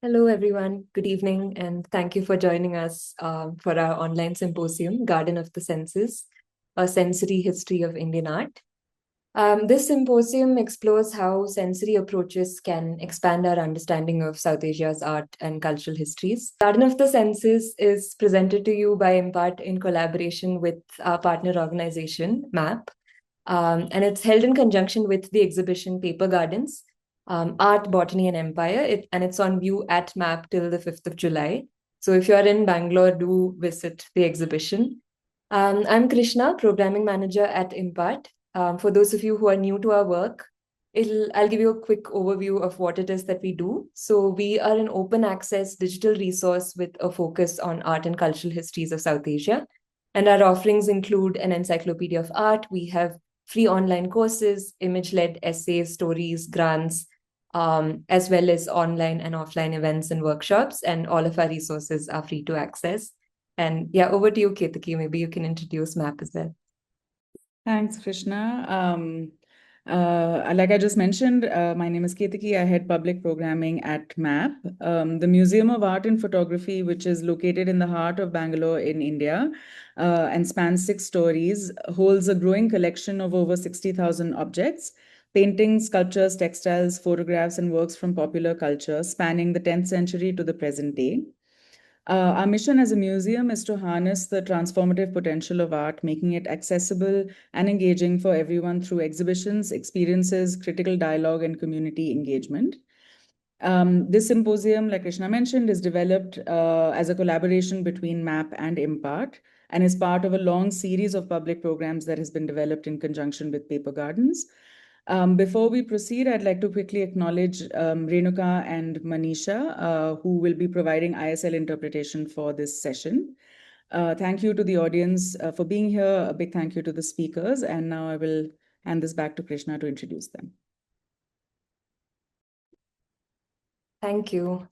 Hello, everyone. Good evening, and thank you for joining us for our online symposium, Garden of the Senses, a sensory history of Indian art. This symposium explores how sensory approaches can expand our understanding of South Asia's art and cultural histories. Garden of the Senses is presented to you by Impart in collaboration with our partner organization, MAP, and it's held in conjunction with the exhibition Paper Gardens, Art, Botany, and Empire. It's on view at MAP till the 5th of July. So if you're in Bangalore, do visit the exhibition. I'm Krishna, Programming Manager at Impart. For those of you who are new to our work, I'll give you a quick overview of what it is that we do. So we are an open access digital resource with a focus on art and cultural histories of South Asia. And our offerings include an encyclopedia of art. We have free online courses, image-led essays, stories, grants, as well as online and offline events and workshops. And all of our resources are free to access. And yeah, over to you, Ketaki. Maybe you can introduce MAP as well. Thanks, Krishna. Like I just mentioned, my name is Ketaki. I head public programming at MAP, the Museum of Art and Photography, which is located in the heart of Bangalore in India and spans 6 stories, holds a growing collection of over 60,000 objects, paintings, sculptures, textiles, photographs, and works from popular culture spanning the 10th century to the present day. Our mission as a museum is to harness the transformative potential of art, making it accessible and engaging for everyone through exhibitions, experiences, critical dialogue, and community engagement. This symposium, like Krishna mentioned, is developed as a collaboration between MAP and Impart and is part of a long series of public programs that has been developed in conjunction with Paper Gardens. Before we proceed, I'd like to quickly acknowledge Renuka and Manisha, who will be providing ISL interpretation for this session. Thank you to the audience for being here. A big thank you to the speakers. And now I will hand this back to Krishna to introduce them. Thank you.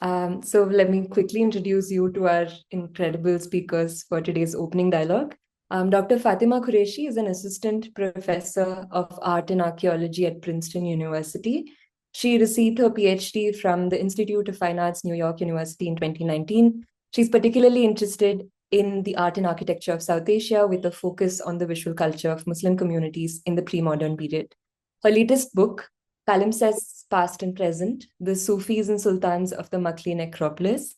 So let me quickly introduce you to our incredible speakers for today's opening dialogue. Dr. Fatima Qureshi is an assistant professor of art and archaeology at Princeton University. She received her PhD from the Institute of Fine Arts, New York University in 2019. She's particularly interested in the art and architecture of South Asia with a focus on the visual culture of Muslim communities in the pre-modern period. Her latest book, Palimpsests Past and Present, The Sufis and Sultans of the Maqli Necropolis.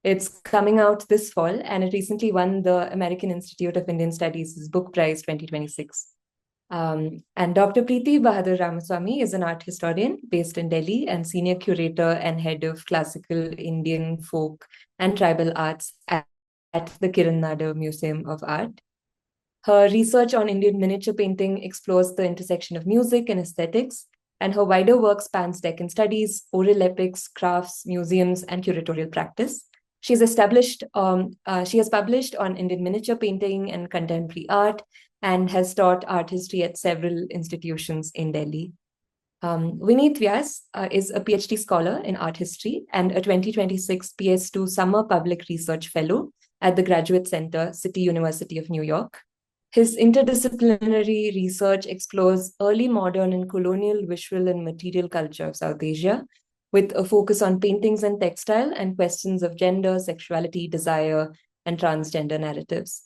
It's coming out this fall, and it recently won the American Institute of Indian Studies' Book Prize 2026. And Dr. Preeti Bahadur Ramaswamy is an art historian based in Delhi and senior curator and head of classical Indian folk and tribal arts at the Kiran Nadar Museum of Art. Her research on Indian miniature painting explores the intersection of music and aesthetics, and her wider work spans Deccan studies, oral epics, crafts, museums, and curatorial practice. She has published on Indian miniature painting and contemporary art, and has taught art history at several institutions in Delhi. Vineet Vyas is a PhD scholar in art history and a 2026 PS2 Summer Public Research Fellow at the Graduate Center, City University of New York. His interdisciplinary research explores early modern and colonial visual and material culture of South Asia, with a focus on paintings and textile and questions of gender, sexuality, desire, and transgender narratives.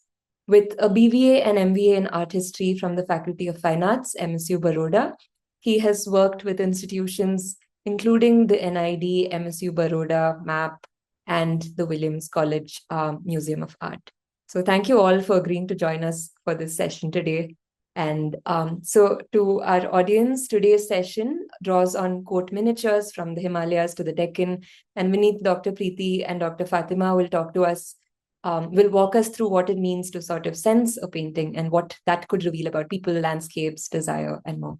With a BVA and MVA in art history from the Faculty of Fine Arts, MSU Baroda, he has worked with institutions including the NID, MSU Baroda, MAP, and the Williams College Museum of Art. So thank you all for agreeing to join us for this session today. And so to our audience, today's session draws on court miniatures from the Himalayas to the Deccan. And Vineet, Dr. Preeti, and Dr. Fatima will talk to us, will walk us through what it means to sort of sense a painting and what that could reveal about people, landscapes, desire, and more.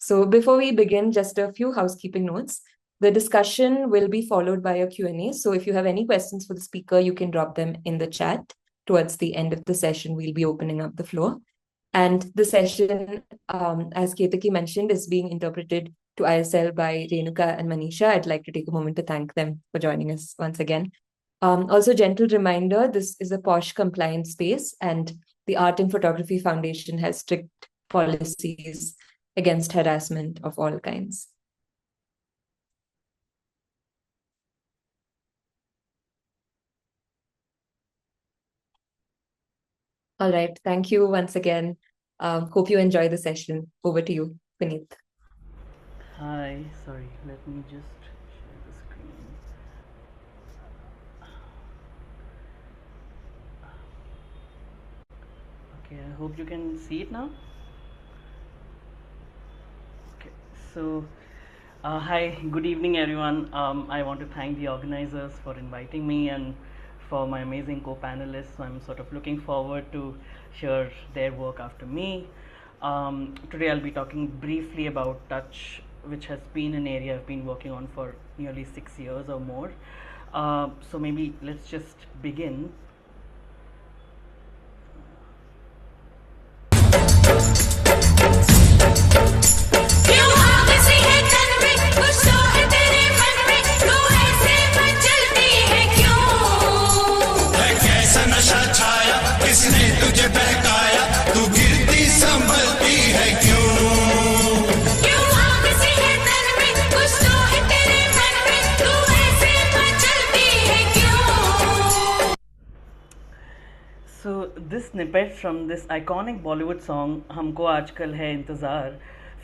So before we begin, just a few housekeeping notes. The discussion will be followed by a Q&A. So if you have any questions for the speaker, you can drop them in the chat. Towards the end of the session, we'll be opening up the floor. And the session, as Ketaki mentioned, is being interpreted to ISL by Renuka and Manisha. I'd like to take a moment to thank them for joining us once again. Also, gentle reminder, this is a POSH compliant space, and the Art and Photography Foundation has strict policies against harassment of all kinds. All right. Thank you once again. Hope you enjoy the session. Over to you, Vineet. Hi, sorry, let me just share the screen. Okay, I hope you can see it now. Okay, so hi, good evening, everyone. I want to thank the organizers for inviting me and for my amazing co panelists. So, I'm sort of looking forward to hear their work after me. Today, I'll be talking briefly about touch, which has been an area I've been working on for nearly 6 years or more. So, maybe let's just begin. किसने तुझे बहकाया तू गिरती संभलती है क्यों आग सी है तन में कुछ तो है तेरे मन में तू ऐसे मचलती है क्यों. So this snippet from this iconic Bollywood song "हमको आजकल है इंतज़ार"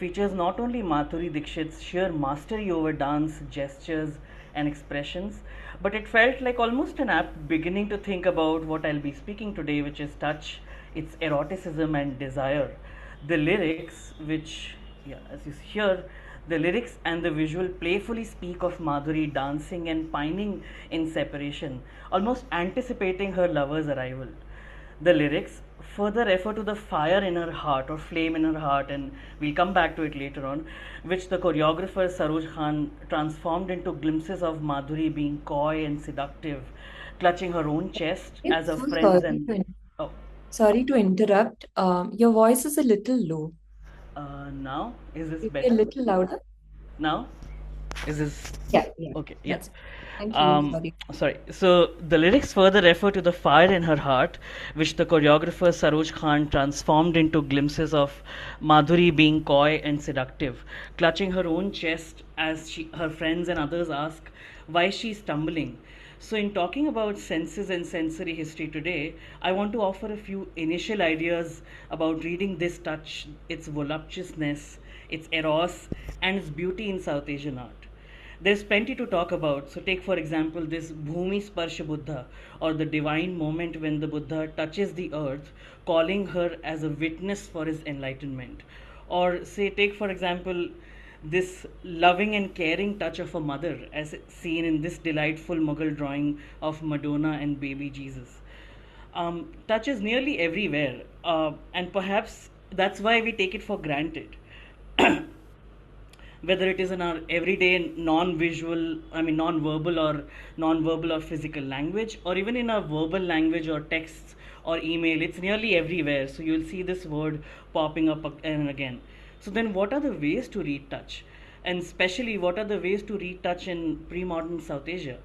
features not only Madhuri Dixit's sheer mastery over dance, gestures, and expressions, but it felt like almost an apt beginning to think about what I'll be speaking today, which is touch, its eroticism and desire. The lyrics, which, yeah, as you hear, the lyrics and the visual playfully speak of Madhuri dancing and pining in separation, almost anticipating her lover's arrival. The lyrics further refer to the fire in her heart or flame in her heart, and we'll come back to it later on, which the choreographer Saroj Khan transformed into glimpses of Madhuri being coy and seductive, clutching her own chest as It's her so friends sorry and. to Oh, sorry to interrupt. Your voice is a little low. now? Is this Maybe a better? little louder. Now? Is this Yeah, okay? Yeah. that's. Thank you. Sorry. Sorry. So the lyrics further refer to the fire in her heart, which the choreographer Saroj Khan transformed into glimpses of Madhuri being coy and seductive, clutching her own chest as her friends and others ask why she's stumbling. So, in talking about senses and sensory history today, I want to offer a few initial ideas about reading this touch, its voluptuousness, its eros, and its beauty in South Asian art. There's plenty to talk about. So, take for example this Bhumi Sparsha Buddha, or the divine moment when the Buddha touches the earth, calling her as a witness for his enlightenment. Or, say, take for example this loving and caring touch of a mother, as seen in this delightful Mughal drawing of Madonna and baby Jesus. Touch is nearly everywhere, and perhaps that's why we take it for granted. Whether it is in our everyday non-visual, I mean non-verbal or physical language, or even in our verbal language or texts or email, it's nearly everywhere. So you'll see this word popping up again and again. So then, what are the ways to read touch, and especially what are the ways to read touch in pre-modern South Asia?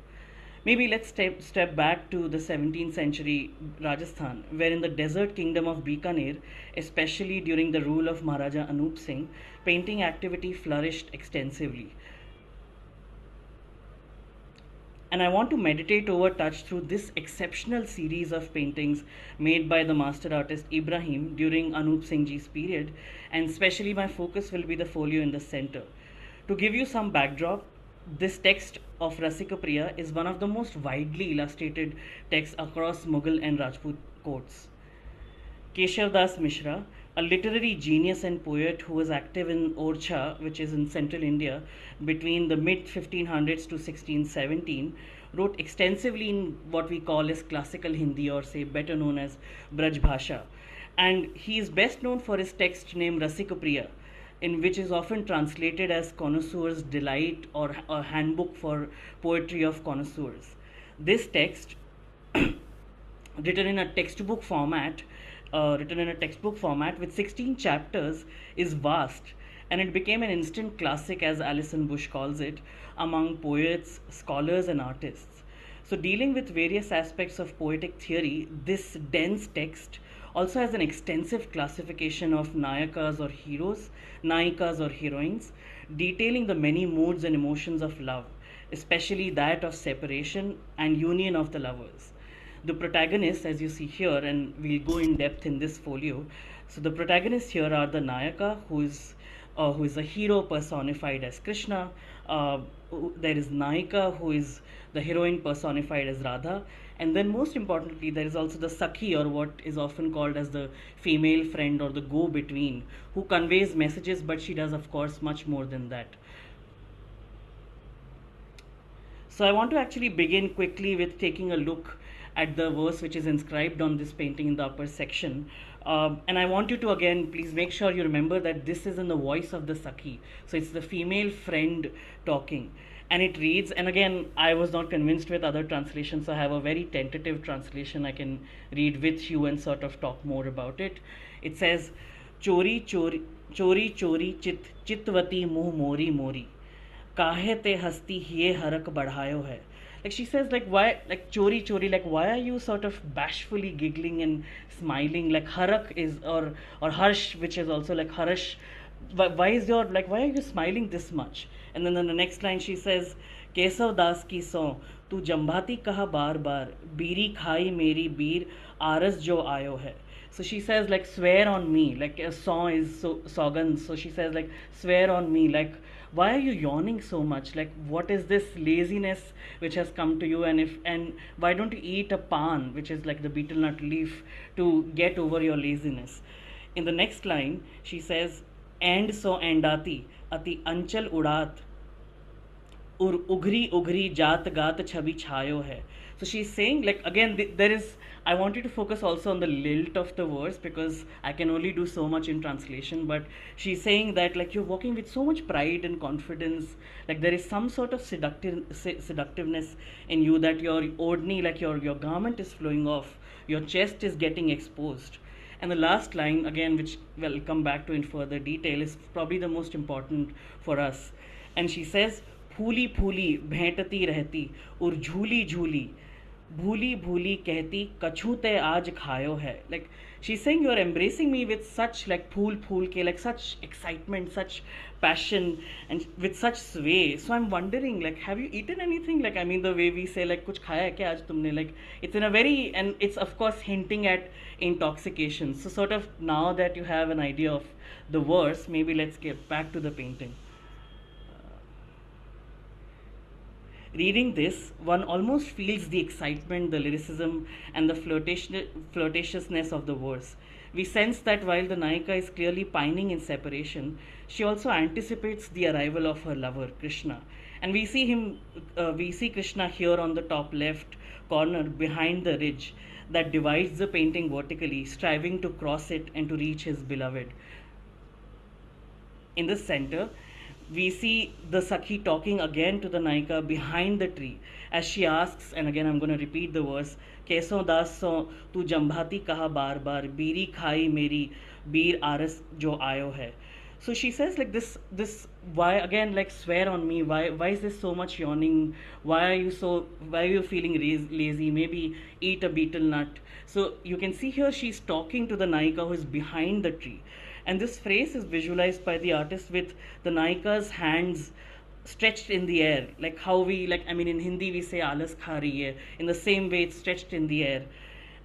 Maybe let's step back to the 17th century Rajasthan, where in the desert kingdom of Bikaner, especially during the rule of Maharaja Anup Singh, painting activity flourished extensively. And I want to meditate over touch through this exceptional series of paintings made by the master artist Ibrahim during Anup Singh Ji's period, and especially my focus will be the folio in the center. To give you some backdrop, this text of Rasika Priya is one of the most widely illustrated texts across Mughal and Rajput courts. Keshav Das Mishra, a literary genius and poet who was active in Orcha, which is in central India, between the mid 1500s to 1617, wrote extensively in what we call as classical Hindi, or say better known as Braj Bhasha. And he is best known for his text named Rasika Priya, in which is often translated as Connoisseur's Delight or a handbook for poetry of connoisseurs. This text, written in a textbook format, with 16 chapters, is vast, and it became an instant classic, as Alison Bush calls it, among poets, scholars, and artists. So, dealing with various aspects of poetic theory, this dense text also has an extensive classification of nayakas or heroes, nayikas or heroines, detailing the many moods and emotions of love, especially that of separation and union of the lovers. The protagonists, as you see here, and we'll go in depth in this folio. So the protagonists here are the Nayaka, who is a hero personified as Krishna. There is Naika, who is the heroine personified as Radha. And then most importantly, there is also the Sakhi, or what is often called as the female friend or the go-between, who conveys messages, but she does, of course, much more than that. So I want to actually begin quickly with taking a look at the verse which is inscribed on this painting in the upper section. And I want you to again, please make sure you remember that this is in the voice of the Sakhi. So it's the female friend talking. And it reads, and again, I was not convinced with other translations, so I have a very tentative translation I can read with you and sort of talk more about it. It says, Chori chori chori chori chitvati muh mori mori. काहे ते हस्ती ये हरक बढ़ायो है. Like she says, like why, like chori chori, like why are you sort of bashfully giggling and smiling? Like harak is, or harsh, which is also like harish. Why is your, like, why are you smiling this much? And then in the next line she says, Keshav दास की सौ तू जम्भाती कहा बार बार बीरी खाई मेरी बीर आरस जो आयो है. So she says, like, swear on me, like a song is so sogan. So she says, like, swear on me, like, why are you yawning so much? Like, what is this laziness which has come to you? And why don't you eat a pan, which is like the betel nut leaf, to get over your laziness? In the next line, she says, and so endati ati anchal udat ur ugri ugri jat gat chhabi chayo hai. So she's saying, like, again, there is, I want you to focus also on the lilt of the verse, because I can only do so much in translation, but she's saying that, like, you're walking with so much pride and confidence, like there is some sort of seductiveness in you, that your odni, like your garment is flowing off, your chest is getting exposed. And the last line, again, which we'll come back to in further detail, is probably the most important for us. And she says, फूली फूली भेंटती रहती और झूली झूली भूली भूली कहती कछू ते आज खायो है. Like she's saying, you're embracing me with such, like, phool ke, like such excitement, such passion, and with such sway. So I'm wondering, like, have you eaten anything? Like, I mean, the way we say, like, kuch khaya hai kya aaj tumne? Like, it's in a very, and it's of course hinting at intoxication. So sort of, now that you have an idea of the verse, maybe let's get back to the painting. Reading this, one almost feels the excitement, the lyricism, and the flirtatiousness of the verse. We sense that while the Nayika is clearly pining in separation, she also anticipates the arrival of her lover, Krishna. And we see Krishna here on the top left corner behind the ridge that divides the painting vertically, striving to cross it and to reach his beloved. In the center, we see the Sakhi talking again to the Nayika behind the tree as she asks, and again I'm going to repeat the verse, Keso das so tu jambhati kaha bar bar biri khai meri bir aras jo ayo hai. So she says, like, this why, again, like, swear on me, why is there so much yawning, why are you feeling lazy, maybe eat a betel nut. So you can see here she's talking to the Nayika who is behind the tree. And this phrase is visualized by the artist with the Nayika's hands stretched in the air, like how we, like, I mean, in Hindi we say alas kha rahi hai. In the same way, it's stretched in the air.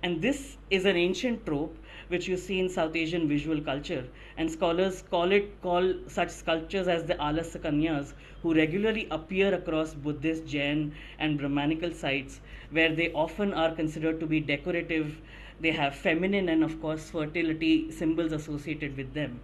And this is an ancient trope which you see in South Asian visual culture, and scholars call such sculptures as the alas kanyas, who regularly appear across Buddhist, Jain, and Brahmanical sites, where they often are considered to be decorative. They have feminine and, of course, fertility symbols associated with them.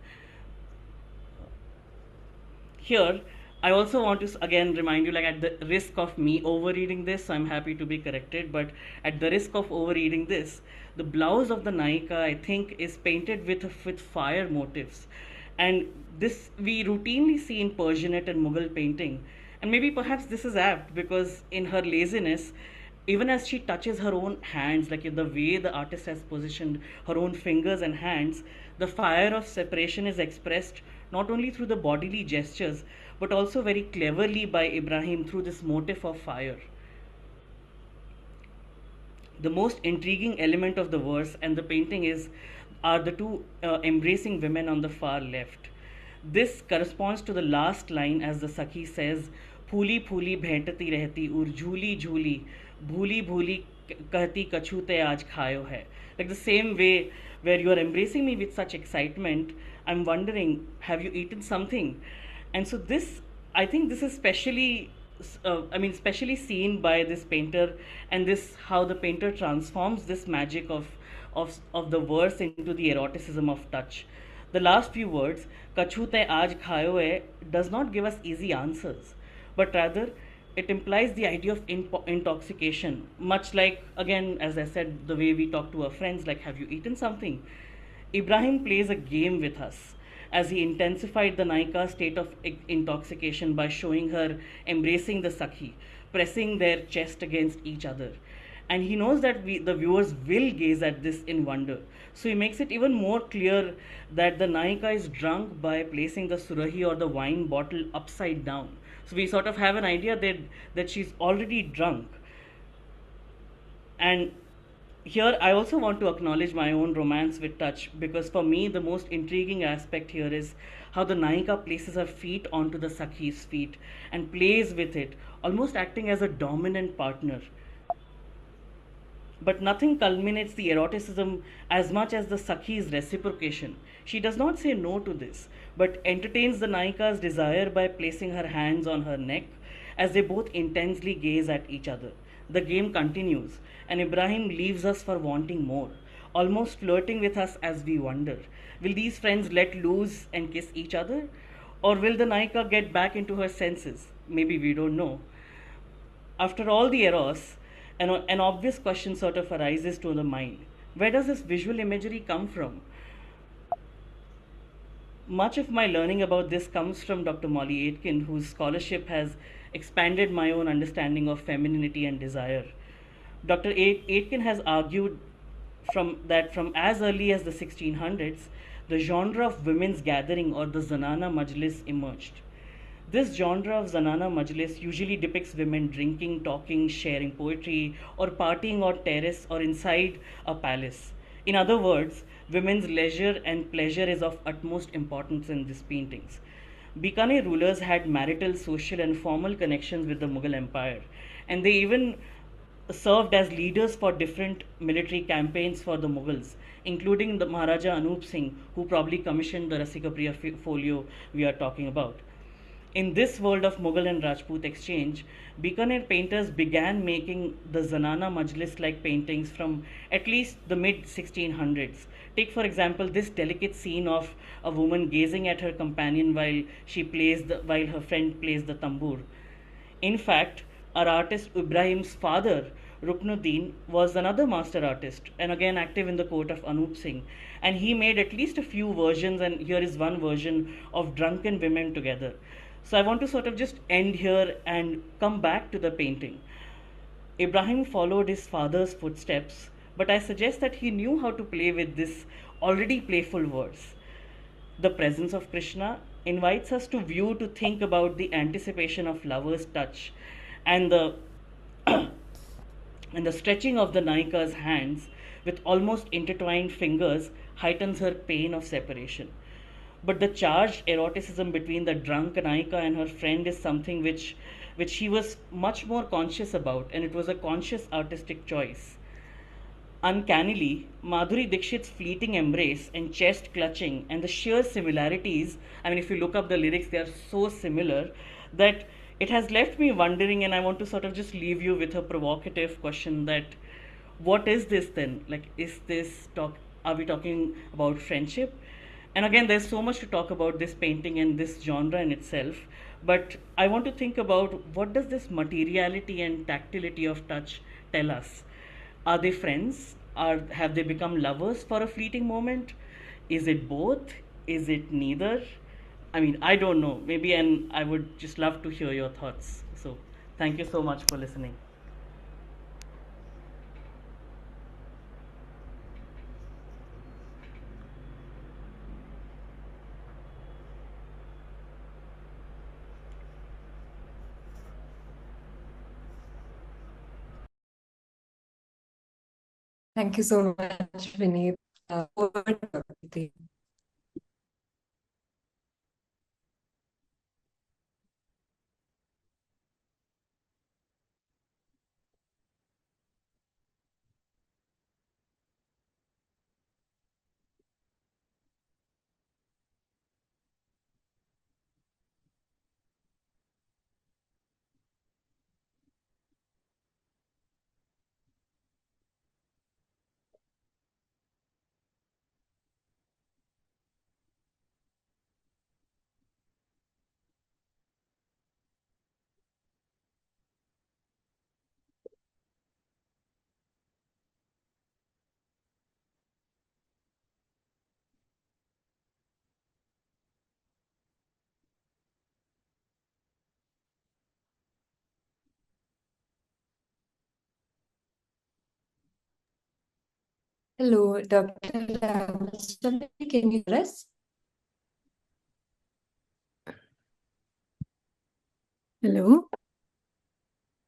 Here, I also want to again remind you, like, at the risk of me overreading this, so I'm happy to be corrected, but at the risk of overreading this, the blouse of the Nayika, I think, is painted with fire motifs. And this we routinely see in Persianate and Mughal painting. And maybe perhaps this is apt, because in her laziness, even as she touches her own hands, like the way the artist has positioned her own fingers and hands, the fire of separation is expressed not only through the bodily gestures, but also very cleverly by Ibrahim through this motif of fire. The most intriguing element of the verse and the painting are the two embracing women on the far left. This corresponds to the last line, as the Sakhi says, "Phuli phuli bhaintati rehti ur jhuli jhuli bhuli bhuli कहती कछूते आज खायो hai. Like the same way where you are embracing me with such excitement, I'm wondering, have you eaten something? And so this, I think this is especially seen by this painter, and this how the painter transforms this magic of the verse into the eroticism of touch. The last few words, "Kachute aaj khayo hai," does not give us easy answers, but rather it implies the idea of intoxication. Much like, again, as I said, the way we talk to our friends, like, "Have you eaten something?" Ibrahim plays a game with us as he intensified the Naika's state of intoxication by showing her embracing the Sakhi, pressing their chest against each other. And he knows that the viewers will gaze at this in wonder. So he makes it even more clear that the Naika is drunk by placing the surahi or the wine bottle upside down. So we sort of have an idea that she's already drunk. And here I also want to acknowledge my own romance with touch, because for me the most intriguing aspect here is how the Naika places her feet onto the Sakhi's feet and plays with it, almost acting as a dominant partner. But nothing culminates the eroticism as much as the Sakhi's reciprocation. She does not say no to this, but entertains the Naika's desire by placing her hands on her neck as they both intensely gaze at each other. The game continues, and Ibrahim leaves us for wanting more, almost flirting with us as we wonder, will these friends let loose and kiss each other? Or will the Naika get back into her senses? Maybe we don't know. After all the eros, an obvious question sort of arises to the mind. Where does this visual imagery come from? Much of my learning about this comes from Dr. Molly Aitken, whose scholarship has expanded my own understanding of femininity and desire. Dr. Aitken has argued from as early as the 1600s, the genre of women's gathering, or the Zanana Majlis, emerged. This genre of Zanana Majlis usually depicts women drinking, talking, sharing poetry, or partying on terrace or inside a palace. In other words, women's leisure and pleasure is of utmost importance in these paintings. Bikaner rulers had marital, social, and formal connections with the Mughal Empire, and they even served as leaders for different military campaigns for the Mughals, including the Maharaja Anup Singh, who probably commissioned the Rasika folio we are talking about. In this world of Mughal and Rajput exchange, Bikaner painters began making the Zanana Majlis like paintings from at least the mid 1600s. Take, for example, this delicate scene of a woman gazing at her companion while her friend plays the tambour. In fact, our artist Ibrahim's father, Ruknuddin, was another master artist and again active in the court of Anup Singh. And he made at least a few versions, and here is one version of drunken women together. So I want to sort of just end here and come back to the painting. Ibrahim followed his father's footsteps, but I suggest that he knew how to play with this already playful verse. The presence of Krishna invites us to view, to think about the anticipation of lovers' touch, and the and the stretching of the Naika's hands with almost intertwined fingers heightens her pain of separation. But the charged eroticism between the drunk Naika and her friend is something which she was much more conscious about, and it was a conscious artistic choice. Uncannily, Madhuri Dixit's fleeting embrace and chest clutching and the sheer similarities, I mean, if you look up the lyrics, they are so similar that it has left me wondering, and I want to sort of just leave you with a provocative question that what is this then? Like, are we talking about friendship? And again, there's so much to talk about this painting and this genre in itself, but I want to think about what does this materiality and tactility of touch tell us? Are they friends? Have they become lovers for a fleeting moment? Is it both? Is it neither? I mean, I don't know. Maybe, and I would just love to hear your thoughts. So, thank you so much for listening. Thank you so much, Vineet. Over to you. Hello, Dr. Ravichandran, can you hear us? Hello.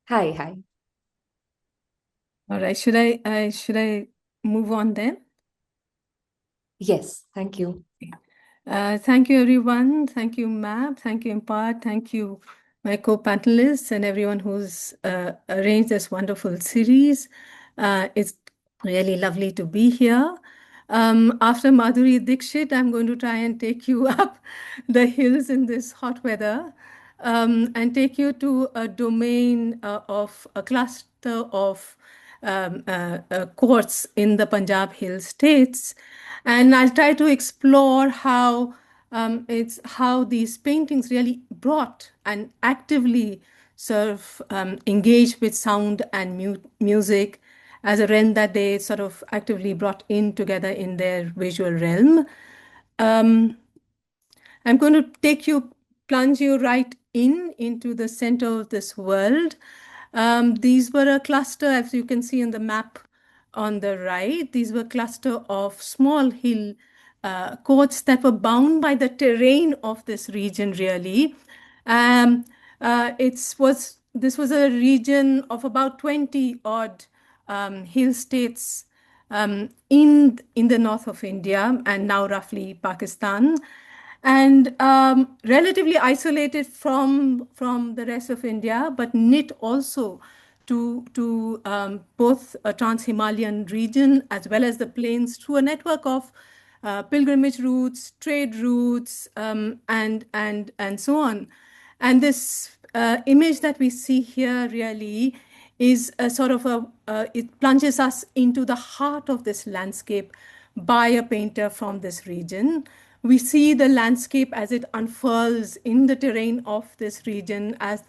Hi, hi. All right. Should I move on then? Yes, thank you. Thank you, everyone. Thank you, Mab. Thank you, Impart. Thank you, my co-panelists and everyone who's arranged this wonderful series. It's really lovely to be here. After Madhuri Dixit, I'm going to try and take you up the hills in this hot weather and take you to a domain of a cluster of courts in the Punjab Hill states. And I'll try to explore how it's how these paintings really brought and actively serve engage with sound and music as a realm that they sort of actively brought in together in their visual realm. Um, I'm going to plunge you right into the center of this world. These were a cluster, as you can see in the map on the right. These were a cluster of small hill courts that were bound by the terrain of this region, really. Um, this was a region of about 20 odd hill states in the north of India and now roughly Pakistan, and relatively isolated from the rest of India, but knit also to both a trans-Himalayan region as well as the plains through a network of pilgrimage routes, trade routes, and so on. And this image that we see here really is a sort of it plunges us into the heart of this landscape by a painter from this region. We see the landscape as it unfurls in the terrain of this region as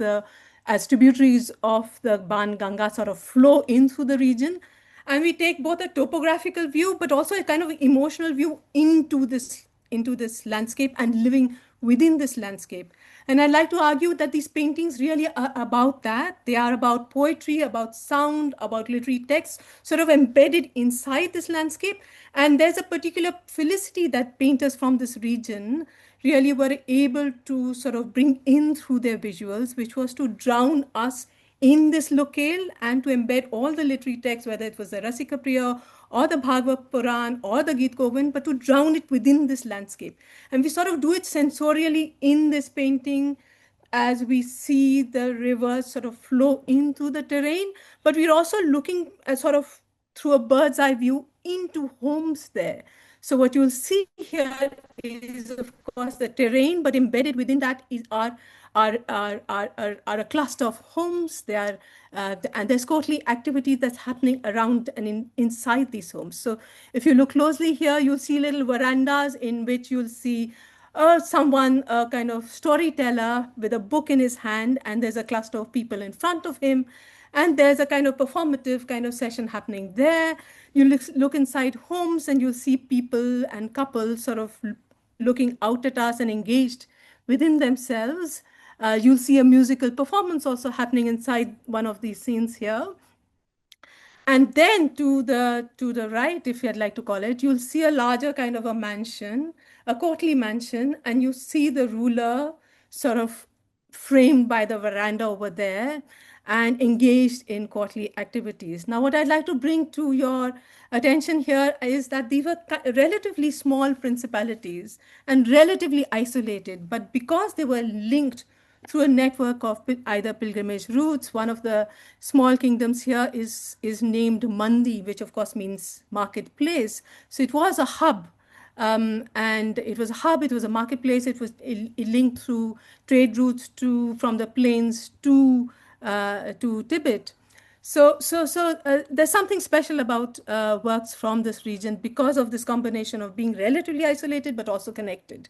tributaries of the Ban Ganga sort of flow in through the region. And we take both a topographical view, but also a kind of emotional view into this landscape and living within this landscape. And I'd like to argue that these paintings really are about that. They are about poetry, about sound, about literary text, sort of embedded inside this landscape. And there's a particular felicity that painters from this region really were able to sort of bring in through their visuals, which was to drown us in this locale and to embed all the literary texts, whether it was the Rasika Priya or the Bhagavad Puran or the Geet Govind, but to drown it within this landscape. And we sort of do it sensorially in this painting as we see the rivers sort of flow into the terrain, but we're also looking at sort of through a bird's eye view into homes there. So what you'll see here is, of course, the terrain, but embedded within that are a cluster of homes. And there's courtly activity that's happening around and inside these homes. So if you look closely here, you'll see little verandas in which you'll see someone, a kind of storyteller with a book in his hand, and there's a cluster of people in front of him. And there's a kind of performative kind of session happening there. You look inside homes and you'll see people and couples sort of looking out at us and engaged within themselves. You'll see a musical performance also happening inside one of these scenes here. And then to the right, if you'd like to call it, you'll see a larger kind of a mansion, a courtly mansion, and you see the ruler sort of framed by the veranda over there and engaged in courtly activities. Now, what I'd like to bring to your attention here is that these were relatively small principalities and relatively isolated, but because they were linked through a network of either pilgrimage routes. One of the small kingdoms here is named Mandi, which of course means marketplace. So it was a hub. And it was a hub, it was a marketplace, it linked through trade routes from the plains to Tibet. So there's something special about works from this region because of this combination of being relatively isolated but also connected.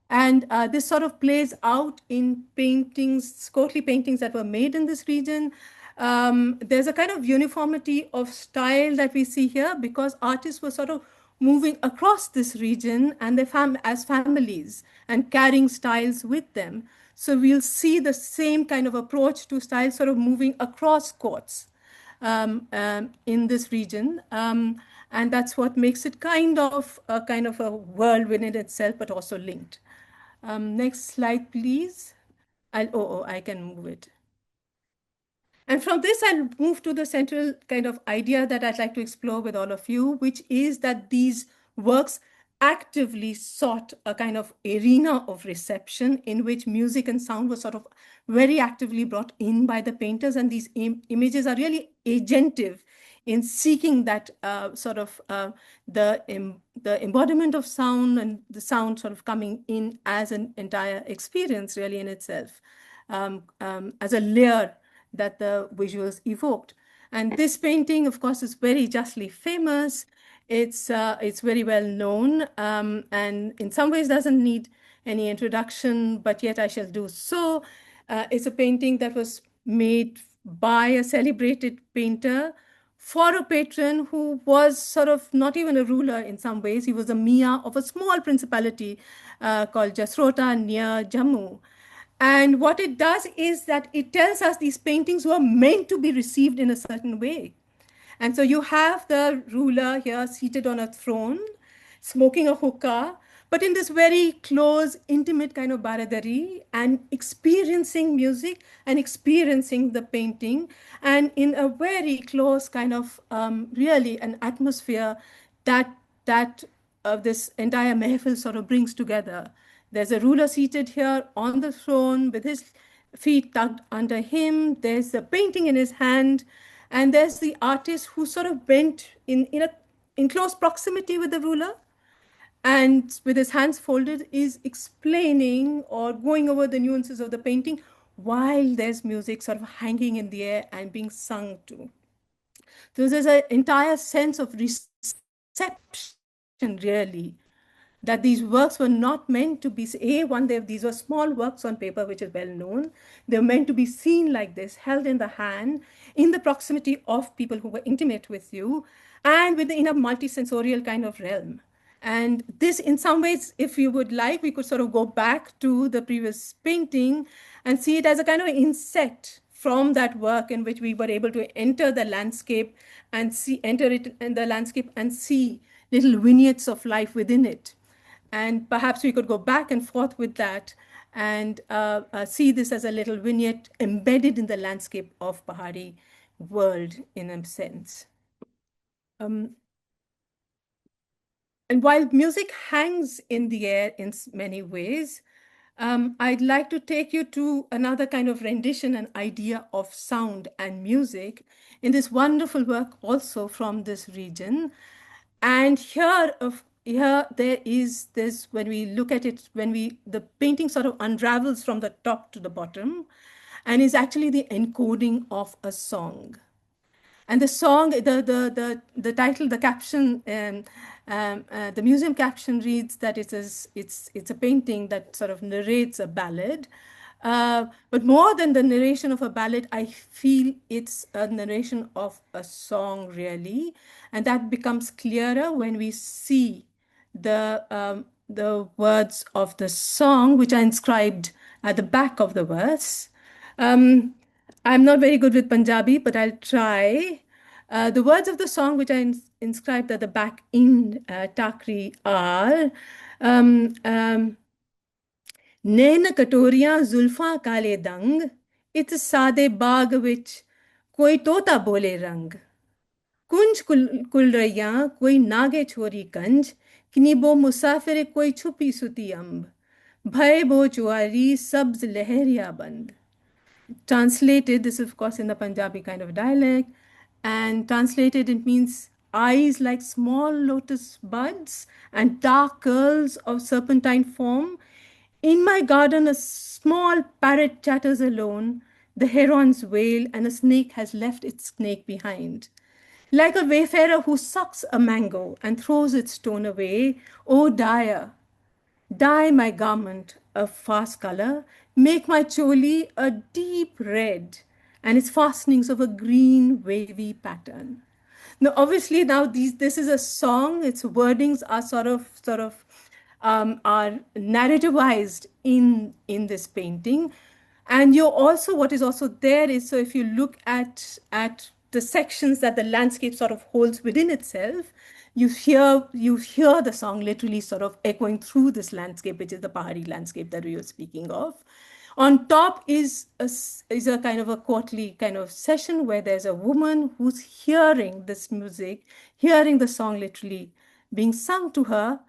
And this sort of plays out in paintings, courtly paintings that were made in this region. There's a kind of uniformity of style that we see here because artists were sort of moving across this region and as families and carrying styles with them. So we'll see the same kind of approach to style sort of moving across courts. in this region. And that's what makes it kind of a world within itself, but also linked. Next slide, please. I can move it. And from this, I'll move to the central kind of idea that I'd like to explore with all of you, which is that these works actively sought a kind of arena of reception in which music and sound was sort of very actively brought in by the painters. And these images are really agentive in seeking that the embodiment of sound and the sound sort of coming in as an entire experience really in itself, as a layer that the visuals evoked. And this painting, of course, is very justly famous. It's very well known, and in some ways doesn't need any introduction, but yet I shall do so. It's a painting that was made by a celebrated painter for a patron who was sort of not even a ruler in some ways. He was a Mia of a small principality called Jasrota near Jammu. And what it does is that it tells us these paintings were meant to be received in a certain way. And so you have the ruler here seated on a throne, smoking a hookah, but in this very close, intimate kind of baradari, and experiencing music and experiencing the painting, and in a very close kind of really an atmosphere that this entire mehfil sort of brings together. There's a ruler seated here on the throne with his feet tucked under him. There's a painting in his hand. And there's the artist who sort of went in close proximity with the ruler and with his hands folded is explaining or going over the nuances of the painting while there's music sort of hanging in the air and being sung to. So there's an entire sense of reception, really, that these works were not meant to be, these were small works on paper, which is well known. They're meant to be seen like this, held in the hand, in the proximity of people who were intimate with you, and within a multisensorial kind of realm. And this, in some ways, if you would like, we could sort of go back to the previous painting and see it as a kind of insect from that work in which we were able to enter the landscape and enter it in the landscape and see little vignettes of life within it. And perhaps we could go back and forth with that and see this as a little vignette embedded in the landscape of Pahari world in a sense. And while music hangs in the air in many ways, I'd like to take you to another kind of rendition and idea of sound and music in this wonderful work also from this region. And here there is this, when we look at it, the painting sort of unravels from the top to the bottom and is actually the encoding of a song. And the song, the title, the caption, the museum caption reads that it's a painting that sort of narrates a ballad. But more than the narration of a ballad, I feel it's a narration of a song, really. And that becomes clearer when we see the words of the song, which are inscribed at the back of the verse. I'm not very good with Punjabi, but I'll try. The words of the song, which are inscribed at the back in Takri, are नैन कटोरियां जुल्फां काले दंग इत सादे बाग विच कोई तोता बोले रंग कुंज कुल रैयां कोई नागे छोरी कंज किनीबो मुसाफिर कोई छुपी सुती अम्ब भय बो जुआरी सब्ज लहरिया बंद. Translated, this is of course in the Punjabi kind of dialect, and translated it means eyes like small lotus buds and dark curls of serpentine form. In my garden a small parrot chatters alone, the herons wail and a snake has left its snake behind. Like a wayfarer who sucks a mango and throws its stone away, oh dyer, dye my garment a fast color, make my choli a deep red, and its fastenings of a green wavy pattern. Now, obviously, this is a song. Its wordings are sort of are narrativized in this painting, and you also what is also there is, so if you look at the sections that the landscape sort of holds within itself, you hear the song literally sort of echoing through this landscape, which is the Pahari landscape that we were speaking of. On top is a kind of a quarterly kind of session where there's a woman who's hearing this music, hearing the song literally being sung to her.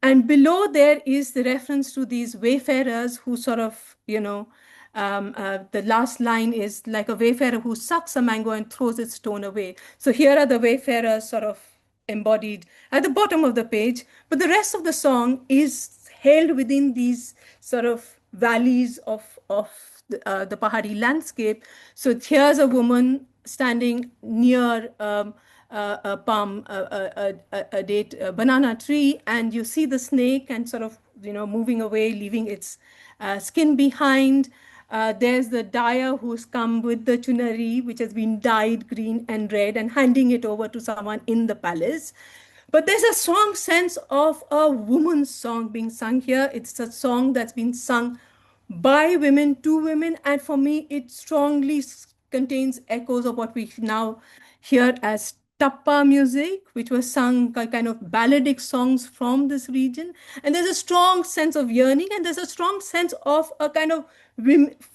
And below there is the reference to these wayfarers who sort of, the last line is like a wayfarer who sucks a mango and throws its stone away. So here are the wayfarers sort of embodied at the bottom of the page, but the rest of the song is held within these sort of valleys of the Pahari landscape. So here's a woman standing near a palm, a date, a banana tree, and you see the snake and sort of moving away, leaving its skin behind. There's the dyer who's come with the chunari, which has been dyed green and red, and handing it over to someone in the palace. But there's a strong sense of a woman's song being sung here. It's a song that's been sung by women to women, and for me, it strongly contains echoes of what we now hear as tappa music, which was sung kind of balladic songs from this region. And there's a strong sense of yearning, and there's a strong sense of a kind of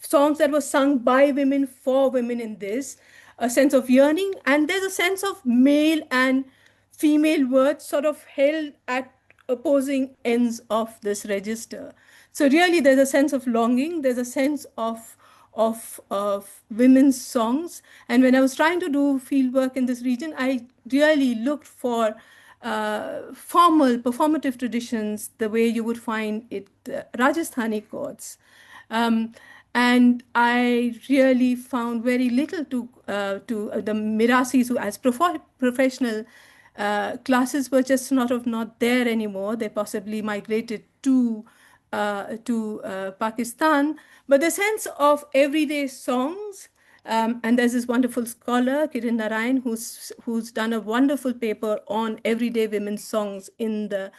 songs that were sung by women for women in this, a sense of yearning, and there's a sense of male and female words sort of held at opposing ends of this register. So really, there's a sense of longing. There's a sense of women's songs. And when I was trying to do field work in this region, I really looked for formal performative traditions, the way you would find it Rajasthani courts. And I really found very little to the Mirasis, who as professional classes were just sort of not there anymore. They possibly migrated to Pakistan. But the sense of everyday songs, and there's this wonderful scholar, Kiran Narayan, who's done a wonderful paper on everyday women's songs in the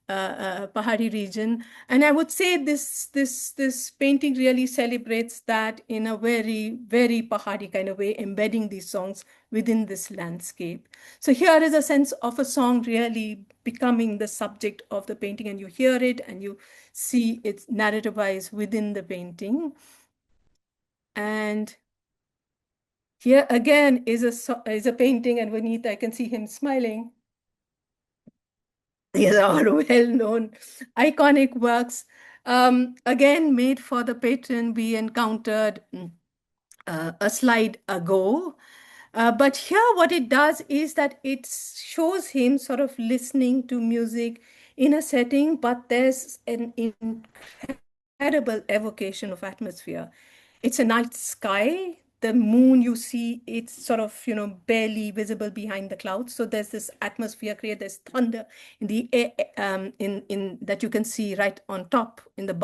Pahari region. And I would say this painting really celebrates that in a very, very Pahari kind of way, embedding these songs within this landscape. So here is a sense of a song really becoming the subject of the painting, and you hear it and you see it narrative-wise within the painting. And here again is a painting, and Vineet, I can see him smiling. These are well-known, iconic works. Again, made for the patron. We encountered a slide ago. But here what it does is that it shows him sort of listening to music in a setting, but there's an incredible evocation of atmosphere. It's a night sky. The moon, you see, it's sort of, barely visible behind the clouds. So there's this atmosphere created, there's thunder in the air, in that you can see right on top in the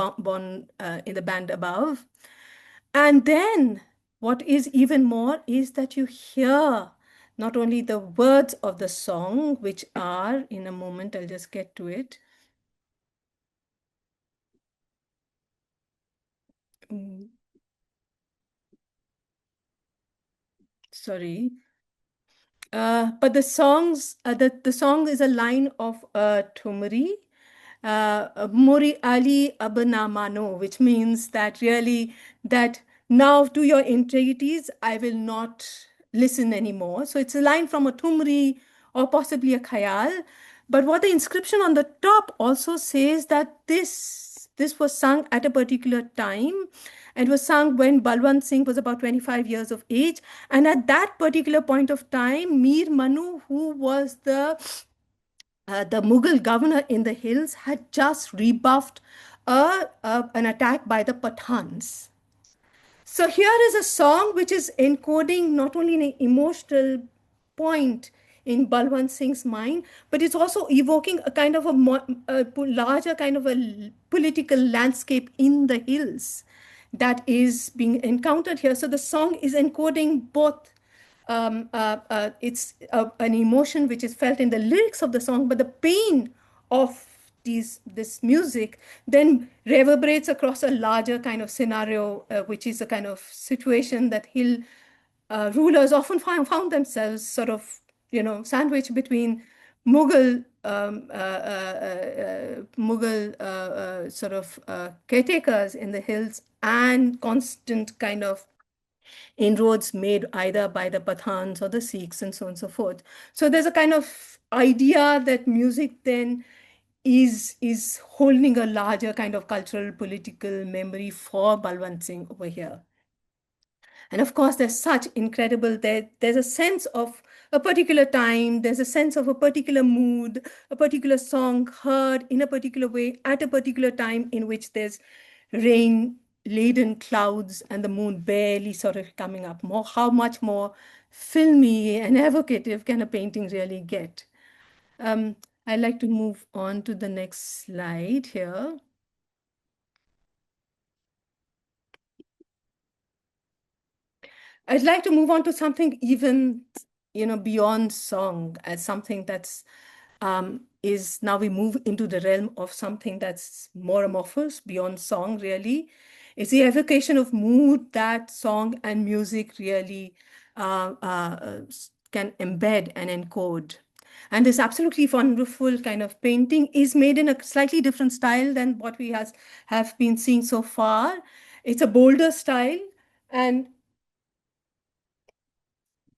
in the band above. And then what is even more is that you hear not only the words of the song, which are, in a moment, I'll just get to it. Sorry. But the song is a line of Thumri, Muri Ali Abanamano, which means that really that now to your integrities, I will not listen anymore. So it's a line from a Thumri or possibly a Khayal. But what the inscription on the top also says that this was sung at a particular time. It was sung when Balwant Singh was about 25 years of age. And at that particular point of time, Mir Manu, who was the Mughal governor in the hills, had just rebuffed an attack by the Pathans. So here is a song which is encoding not only an emotional point in Balwant Singh's mind, but it's also evoking a kind of a larger kind of a political landscape in the hills that is being encountered here. So the song is encoding both it's an emotion which is felt in the lyrics of the song, but the pain of this music then reverberates across a larger kind of scenario, which is a kind of situation that hill rulers often found themselves sort of, sandwiched between Mughal sort of caretakers in the hills and constant kind of inroads made either by the Pathans or the Sikhs and so on and so forth. So there's a kind of idea that music then is holding a larger kind of cultural political memory for Balwant Singh over here. And of course, there's such incredible, there's a sense of a particular time, there's a sense of a particular mood, a particular song heard in a particular way at a particular time in which there's rain-laden clouds and the moon barely sort of coming up. How much more filmy and evocative can a painting really get? I'd like to move on to the next slide here. I'd like to move on to something even, beyond song, as something that's is now we move into the realm of something that's more amorphous, beyond song, really. It's the evocation of mood that song and music really can embed and encode. And this absolutely wonderful kind of painting is made in a slightly different style than what we have been seeing so far. It's a bolder style, and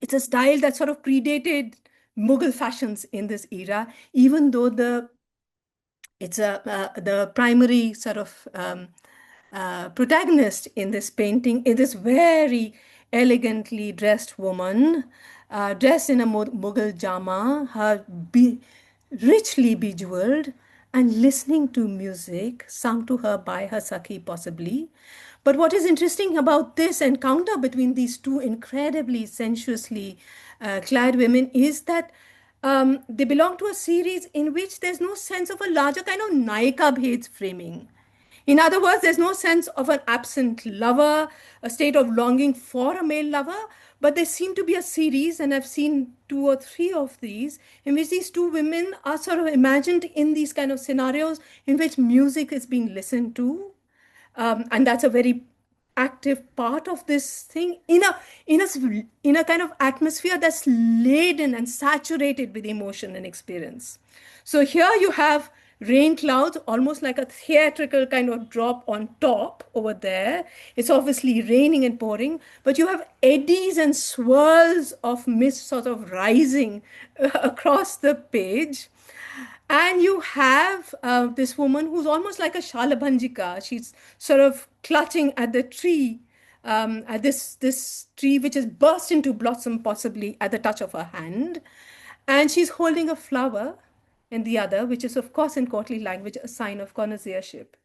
it's a style that sort of predated Mughal fashions in this era, even though the primary sort of protagonist in this painting is this very elegantly dressed woman, dressed in a Mughal jama, richly bejeweled, and listening to music sung to her by her Sakhi, possibly. But what is interesting about this encounter between these two incredibly sensuously clad women is that they belong to a series in which there's no sense of a larger kind of Naika Bhed framing. In other words, there's no sense of an absent lover, a state of longing for a male lover, but there seem to be a series, and I've seen 2 or 3 of these, in which these two women are sort of imagined in these kind of scenarios in which music is being listened to. And that's a very active part of this thing in a kind of atmosphere that's laden and saturated with emotion and experience. So here you have rain clouds, almost like a theatrical kind of drop on top over there. It's obviously raining and pouring, but you have eddies and swirls of mist sort of rising across the page. And you have this woman who's almost like a Shalabhanjika. She's sort of clutching at the tree, at this tree which has burst into blossom, possibly at the touch of her hand. And she's holding a flower in the other, which is, of course, in courtly language, a sign of connoisseurship.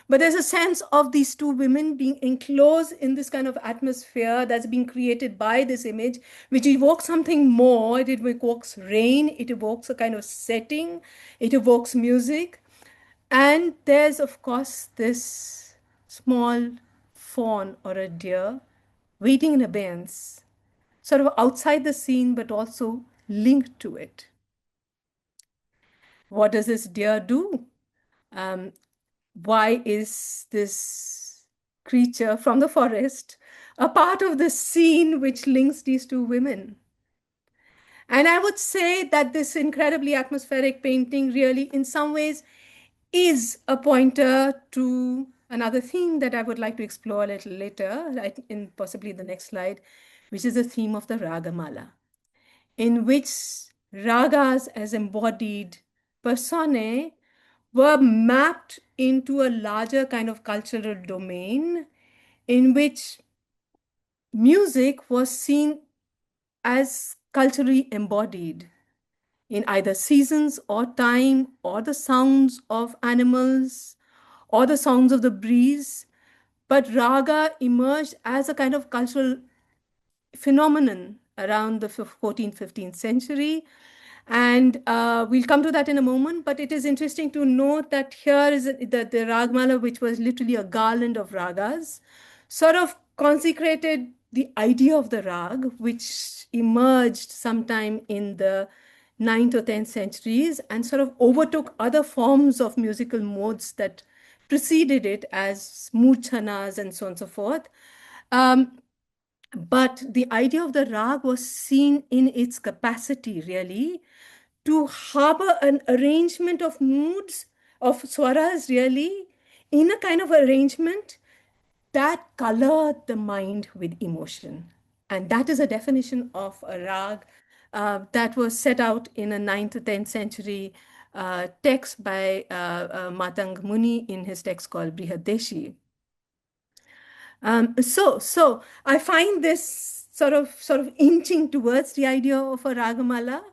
But there's a sense of these two women being enclosed in this kind of atmosphere that's being created by this image, which evokes something more. It evokes rain, it evokes a kind of setting, it evokes music. And there's, of course, this small fawn or a deer waiting in abeyance, sort of outside the scene, but also linked to it. What does this deer do? Why is this creature from the forest a part of the scene which links these two women? And I would say that this incredibly atmospheric painting really, in some ways, is a pointer to another theme that I would like to explore a little later, right, in possibly the next slide, which is the theme of the Ragamala, in which ragas as embodied personae were mapped into a larger kind of cultural domain in which music was seen as culturally embodied in either seasons or time or the sounds of animals or the sounds of the breeze. But raga emerged as a kind of cultural phenomenon around the 14th, 15th century. And we'll come to that in a moment, but it is interesting to note that here is the Ragmala, which was literally a garland of ragas, sort of consecrated the idea of the rag, which emerged sometime in the 9th or 10th centuries and sort of overtook other forms of musical modes that preceded it as murchanas and so on and so forth. But the idea of the rag was seen in its capacity, really, to harbor an arrangement of moods, of swaras, really, in a kind of arrangement that colored the mind with emotion. And that is a definition of a rag that was set out in a 9th to 10th century text by Matang Muni in his text called Brihadeshi. So I find this sort of inching towards the idea of a ragamala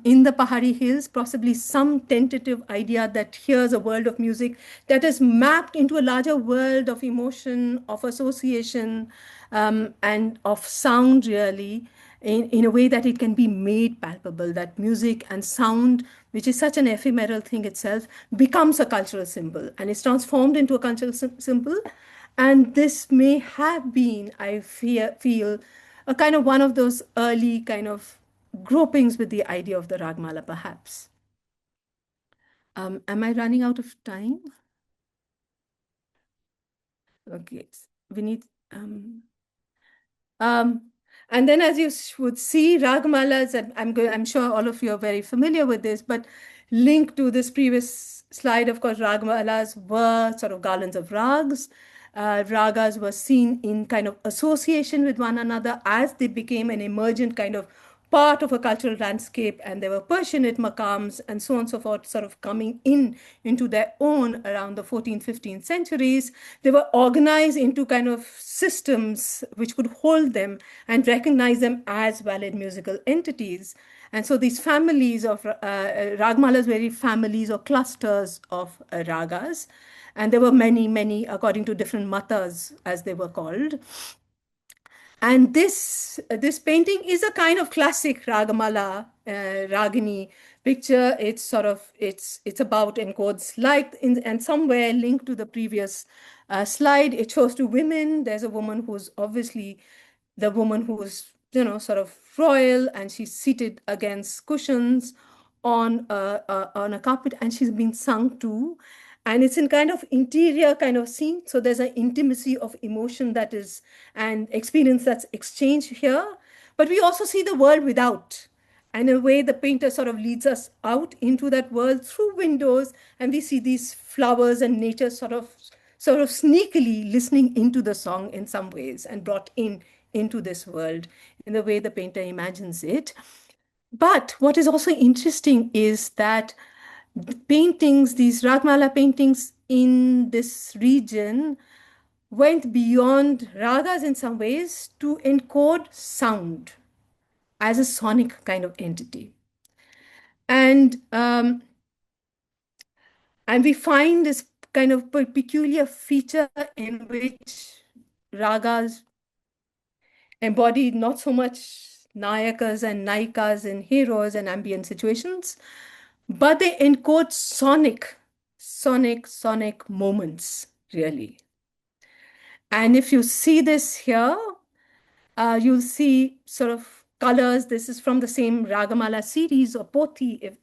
in the Pahari Hills, possibly some tentative idea that here's a world of music that is mapped into a larger world of emotion, of association, and of sound, really, in a way that it can be made palpable, that music and sound, which is such an ephemeral thing itself, becomes a cultural symbol and is transformed into a cultural symbol. And this may have been, I feel, a kind of one of those early kind of gropings with the idea of the Ragmala, perhaps. Am I running out of time? Okay, we need. And then, as you would see, Ragmalas, I'm sure all of you are very familiar with this, but linked to this previous slide, of course, Ragmalas were sort of garlands of rags. Ragas were seen in kind of association with one another as they became an emergent kind of part of a cultural landscape, and there were Persianate maqams and so on and so forth, sort of coming into their own around the 14th, 15th centuries. They were organized into kind of systems which could hold them and recognize them as valid musical entities. And so these families of ragmalas were families or clusters of ragas. And there were many, many, according to different matas, as they were called. And this painting is a kind of classic Ragamala Ragini picture. It's sort of it's about encodes like and somewhere linked to the previous slide. It shows two women. There's a woman who's obviously the woman who's sort of royal, and she's seated against cushions on a carpet, and she's been sung to. And it's in kind of interior kind of scene. So there's an intimacy of emotion that is and experience that's exchanged here. But we also see the world without. And in a way, the painter sort of leads us out into that world through windows, and we see these flowers and nature sort of sneakily listening into the song in some ways and brought into this world in the way the painter imagines it. But what is also interesting is that paintings, these Ragmala paintings in this region, went beyond ragas in some ways to encode sound as a sonic kind of entity. And we find this kind of peculiar feature in which ragas embody not so much nayakas and naikas and heroes and ambient situations, but they encode sonic moments, really. And if you see this here, you'll see sort of colors. This is from the same Ragamala series, or Poti, if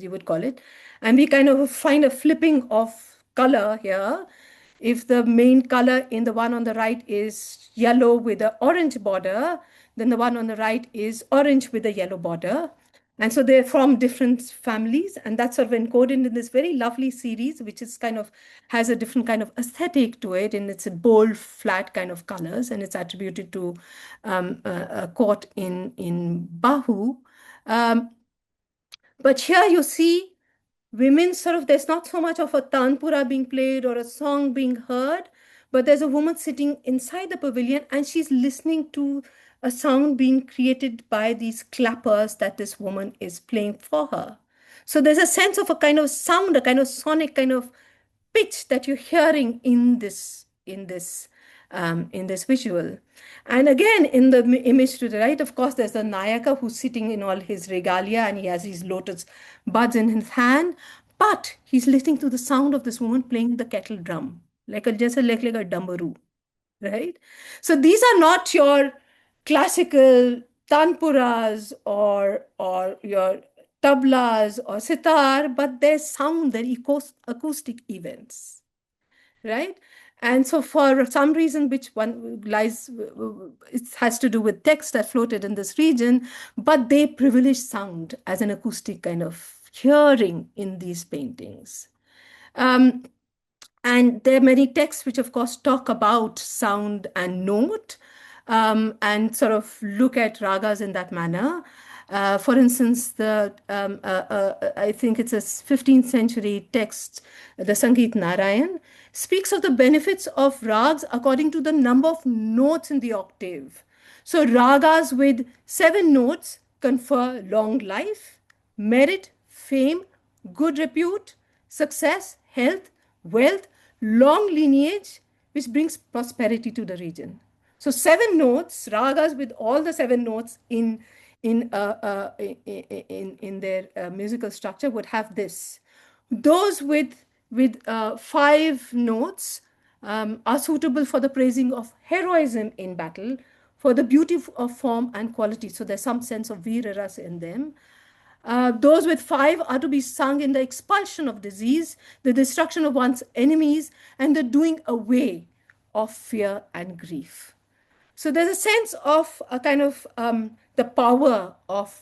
you would call it. And we kind of find a flipping of color here. If the main color in the one on the right is yellow with an orange border, then the one on the right is orange with a yellow border. And so they're from different families, and that's sort of encoded in this very lovely series, which is kind of has a different kind of aesthetic to it, and it's a bold, flat kind of colors, and it's attributed to a court in Bahu. But here you see women sort of, there's not so much of a tanpura being played or a song being heard, but there's a woman sitting inside the pavilion, and she's listening to a sound being created by these clappers that this woman is playing for her. So there's a sense of a kind of sound, a kind of sonic kind of pitch that you're hearing in this visual. And again, in the image to the right, of course, there's the Nayaka who's sitting in all his regalia, and he has his lotus buds in his hand, but he's listening to the sound of this woman playing the kettle drum, like a dambaru, right? So these are not your classical tanpuras or your tablas or sitar, but they're sound, they're acoustic events, right? And so for some reason, which one lies, it has to do with text that floated in this region, but they privilege sound as an acoustic kind of hearing in these paintings. And there are many texts which, of course, talk about sound and note, and sort of look at ragas in that manner. For instance, I think it's a 15th century text, the Sangeet Narayan, speaks of the benefits of rags according to the number of notes in the octave. So ragas with 7 notes confer long life, merit, fame, good repute, success, health, wealth, long lineage, which brings prosperity to the region. So 7 notes, ragas with all the 7 notes in their musical structure would have this. Those with 5 notes are suitable for the praising of heroism in battle, for the beauty of form and quality. So there's some sense of veera rasa in them. Those with 5 are to be sung in the expulsion of disease, the destruction of one's enemies, and the doing away of fear and grief. So there's a sense of a kind of the power of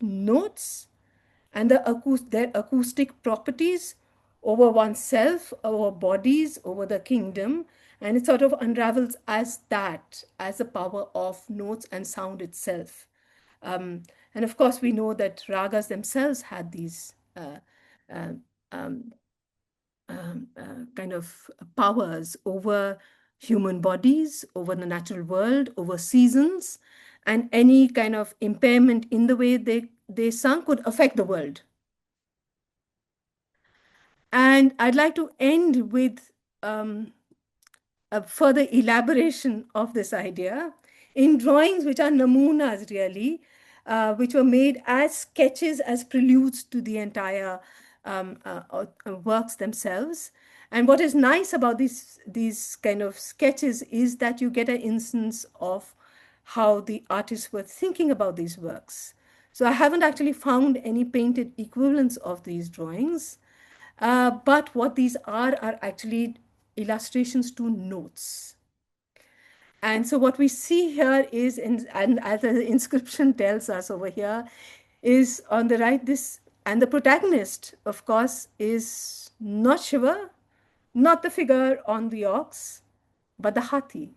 notes and their acoustic properties over oneself, over bodies, over the kingdom. And it sort of unravels as that, as the power of notes and sound itself. And of course, we know that ragas themselves had these kind of powers over human bodies, over the natural world, over seasons, and any kind of impairment in the way they sung could affect the world. And I'd like to end with a further elaboration of this idea in drawings which are namunas really, which were made as sketches, as preludes to the entire works themselves. And what is nice about these kind of sketches is that you get an instance of how the artists were thinking about these works. So I haven't actually found any painted equivalents of these drawings, but what these are actually illustrations to notes. And so what we see here is, and as the inscription tells us over here, is on the right this, and the protagonist, of course, is not Shiva, not the figure on the ox, but the hathi.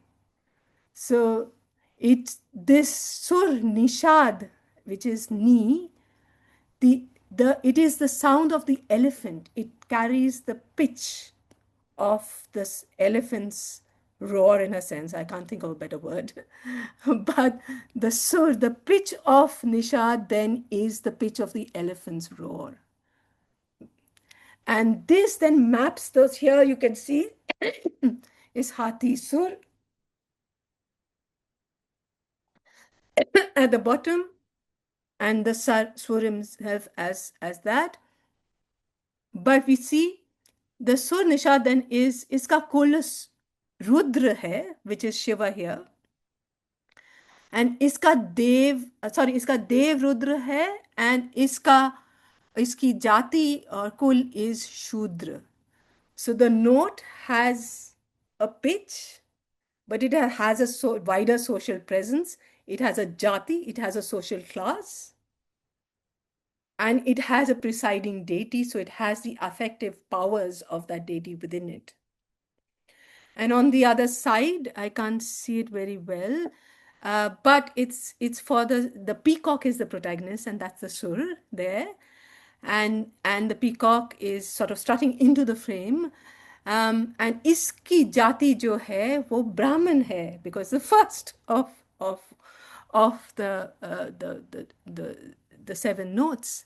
So this sur nishad, which is ni, it is the sound of the elephant. It carries the pitch of this elephant's roar, in a sense. I can't think of a better word. But the pitch of nishad then is the pitch of the elephant's roar. And this then maps those, here you can see is Hathi Sur at the bottom, and the Sur himself as that. But we see the Sur Nishad then is iska kulus Rudra hai, which is Shiva here. And iska Dev Rudra hai, and iski jati or kul is Shudra. So the note has a pitch, but it has a wider social presence. It has a jati, it has a social class, and it has a presiding deity, so it has the affective powers of that deity within it. And on the other side, I can't see it very well, but it's for the peacock is the protagonist, and that's the sur there. And the peacock is sort of strutting into the frame. And iski jati jo hai, wo Brahmin hai, because the first of the 7 notes.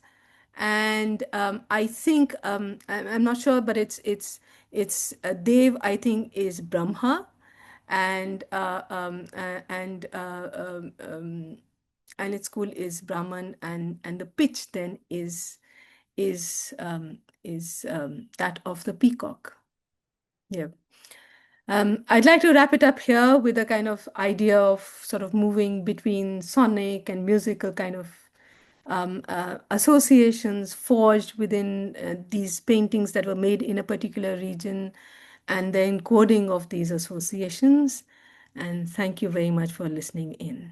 And I think I'm not sure, but it's Dev, I think, is Brahma, and its kul is Brahman, and the pitch then is that of the peacock. Yeah. I'd like to wrap it up here with a kind of idea of sort of moving between sonic and musical kind of associations forged within these paintings that were made in a particular region, and the encoding of these associations. And thank you very much for listening in.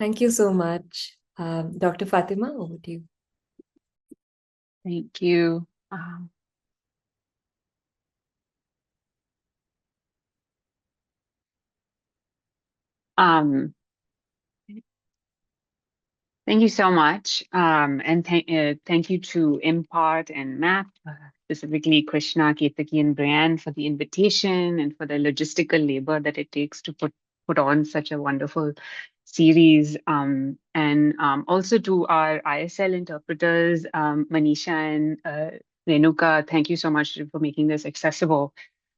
Thank you so much. Dr. Fatima, over to you. Thank you. Thank you so much. And thank you to Impart and MAP, specifically Krishna, Ketaki, and Brian for the invitation and for the logistical labor that it takes to put on such a wonderful series. And also to our ISL interpreters, Manisha and Renuka, thank you so much for making this accessible.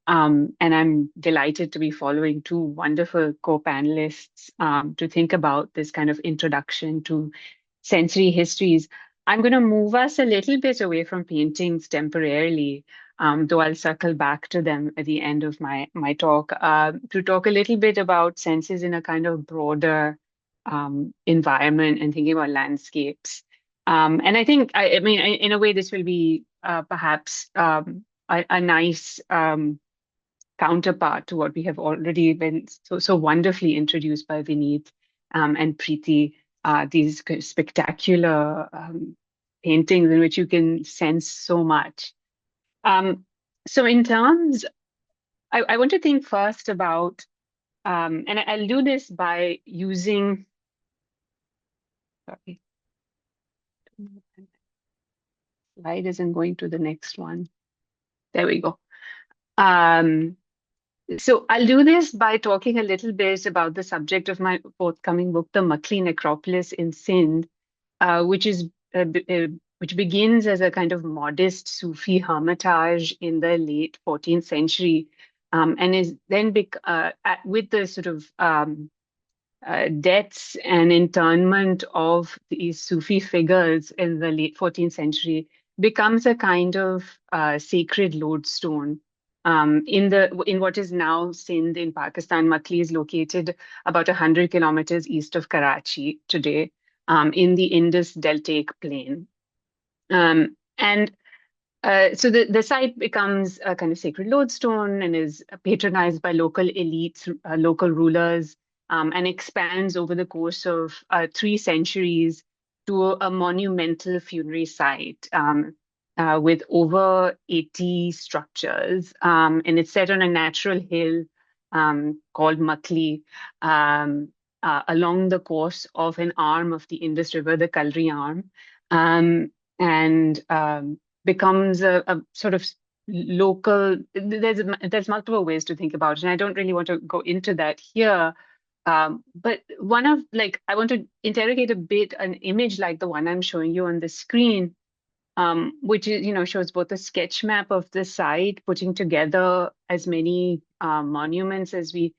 And I'm delighted to be following two wonderful co-panelists to think about this kind of introduction to sensory histories. I'm going to move us a little bit away from paintings temporarily, though I'll circle back to them at the end of my talk, to talk a little bit about senses in a kind of broader environment and thinking about landscapes. And I think, I mean, in a way, this will be perhaps a nice counterpart to what we have already been so wonderfully introduced by Vineet and Preeti, these spectacular paintings in which you can sense so much. So in terms, I want to think first about, and I'll do this by using, sorry, slide isn't going to the next one. There we go. So I'll do this by talking a little bit about the subject of my forthcoming book, The Maqlis Necropolis in Sindh, which begins as a kind of modest Sufi hermitage in the late 14th century, and is then with the sort of deaths and internment of these Sufi figures in the late 14th century, becomes a kind of sacred lodestone. In what is now Sindh in Pakistan. Maqlis is located about 100 kilometers east of Karachi today, in the Indus Deltaic Plain. And so the site becomes a kind of sacred lodestone and is patronized by local elites, local rulers, and expands over the course of 3 centuries to a monumental funerary site. With over 80 structures, and it's set on a natural hill called Maqlis, along the course of an arm of the Indus River, the Kalri arm, and becomes a sort of local. There's multiple ways to think about it, and I don't really want to go into that here. But I want to interrogate a bit an image like the one I'm showing you on the screen, which is, shows both a sketch map of the site, putting together as many monuments as we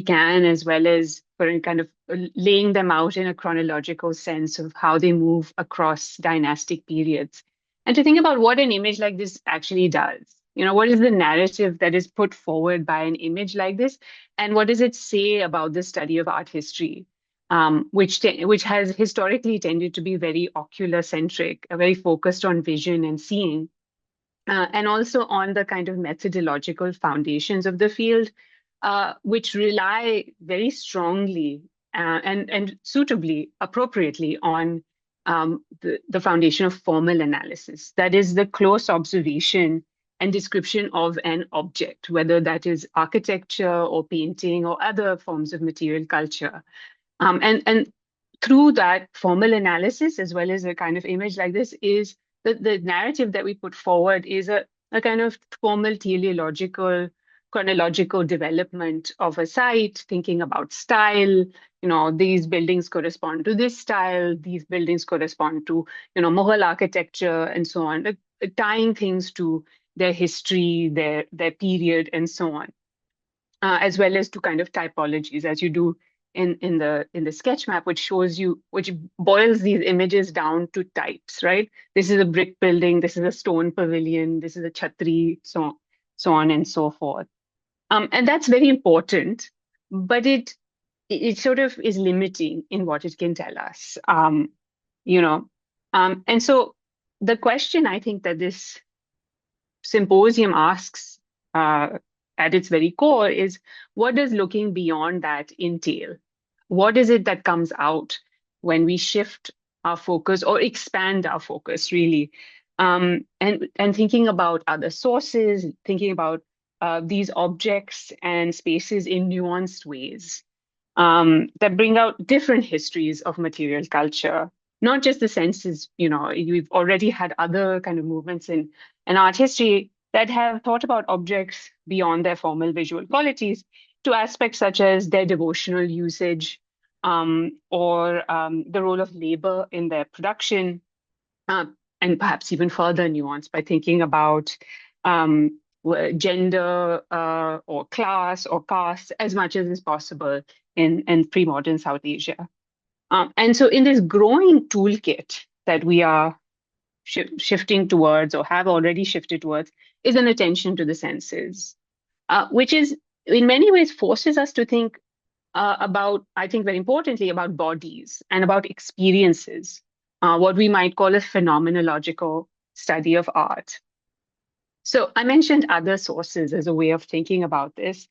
can, as well as kind of laying them out in a chronological sense of how they move across dynastic periods. And to think about what an image like this actually does. What is the narrative that is put forward by an image like this? And what does it say about the study of art history? Which has historically tended to be very ocular centric, very focused on vision and seeing, and also on the kind of methodological foundations of the field, which rely very strongly and suitably, appropriately on the foundation of formal analysis. That is the close observation and description of an object, whether that is architecture or painting or other forms of material culture. And through that formal analysis, as well as a kind of image like this, is the narrative that we put forward is a kind of formal teleological, chronological development of a site, thinking about style. These buildings correspond to this style, these buildings correspond to, Mughal architecture, and so on, tying things to their history, their period, and so on, as well as to kind of typologies, as you do in the sketch map, which boils these images down to types, right? This is a brick building, this is a stone pavilion, this is a chhatri, so on and so forth. And that's very important, but it it sort of is limiting in what it can tell us. You know, and so the question I think that this symposium asks at its very core is, what does looking beyond that entail? What is it that comes out when we shift our focus or expand our focus, really? And thinking about other sources, thinking about these objects and spaces in nuanced ways that bring out different histories of material culture, not just the senses. We've already had other kind of movements in art history that have thought about objects beyond their formal visual qualities to aspects such as their devotional usage, or the role of labor in their production, uh, and perhaps even further nuanced by thinking about gender, or class or caste as much as is possible in pre-modern South Asia. And so in this growing toolkit that we are shifting towards or have already shifted towards is an attention to the senses, which is in many ways forces us to think about, I think very importantly, about bodies and about experiences, what we might call a phenomenological study of art. So I mentioned other sources as a way of thinking about this.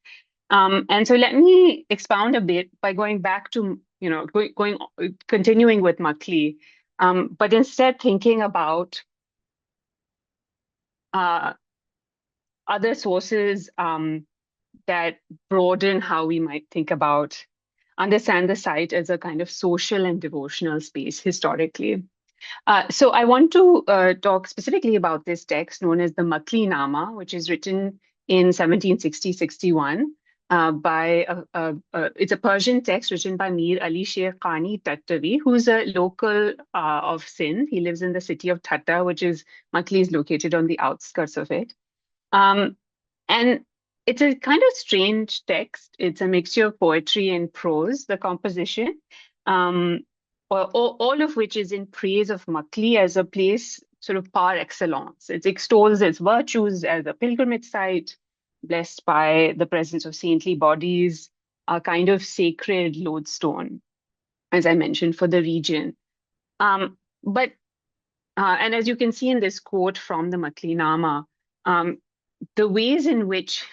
And so let me expound a bit by going back to, continuing with maqlis, but instead thinking about other sources that broaden how we might think about, understand the site as a kind of social and devotional space historically. So I want to talk specifically about this text known as the Maqli-nama, which is written in 1760-61 by it's a Persian text written by Mir Ali Sher Khani Tattavi, who's a local of Sindh. He lives in the city of Thatta, which is Maqli is located on the outskirts of it. And it's a kind of strange text. It's a mixture of poetry and prose, the composition. All of which is in praise of Maqli as a place sort of par excellence. It extols its virtues as a pilgrimage site, blessed by the presence of saintly bodies, a kind of sacred lodestone, as I mentioned, for the region. And as you can see in this quote from the Maqli-nama, the ways in which,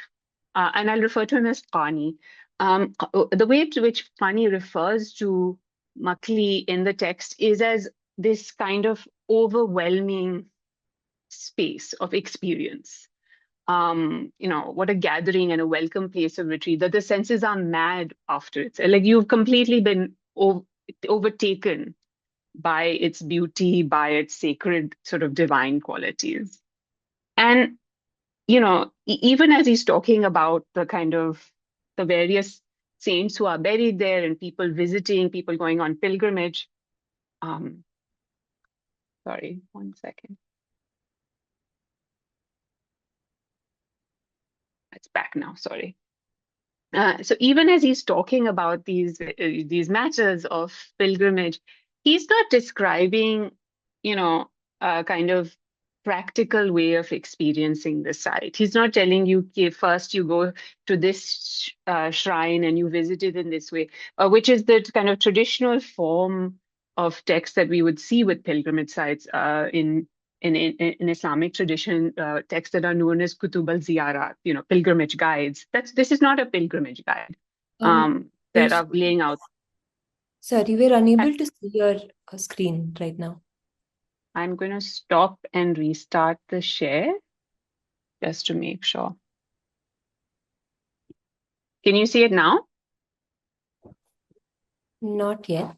and I'll refer to him as Khani, the way to which Khani refers to Maqli in the text is as this kind of overwhelming space of experience. What a gathering and a welcome place of retreat, that the senses are mad after it. Like you've completely been overtaken by its beauty, by its sacred sort of divine qualities. And, even as he's talking about the kind of the various saints who are buried there and people visiting, people going on pilgrimage. Sorry, 1 second. It's back now, sorry. So even as he's talking about these matters of pilgrimage, he's not describing, a kind of practical way of experiencing the site. He's not telling you, okay, first you go to this shrine and you visit it in this way, which is the kind of traditional form of text that we would see with pilgrimage sites in Islamic tradition, texts that are known as kutub al-ziyarat, pilgrimage guides. This is not a pilgrimage guide that are laying out. Sorry, we're unable to see your screen right now. I'm going to stop and restart the share just to make sure. Can you see it now? Not yet.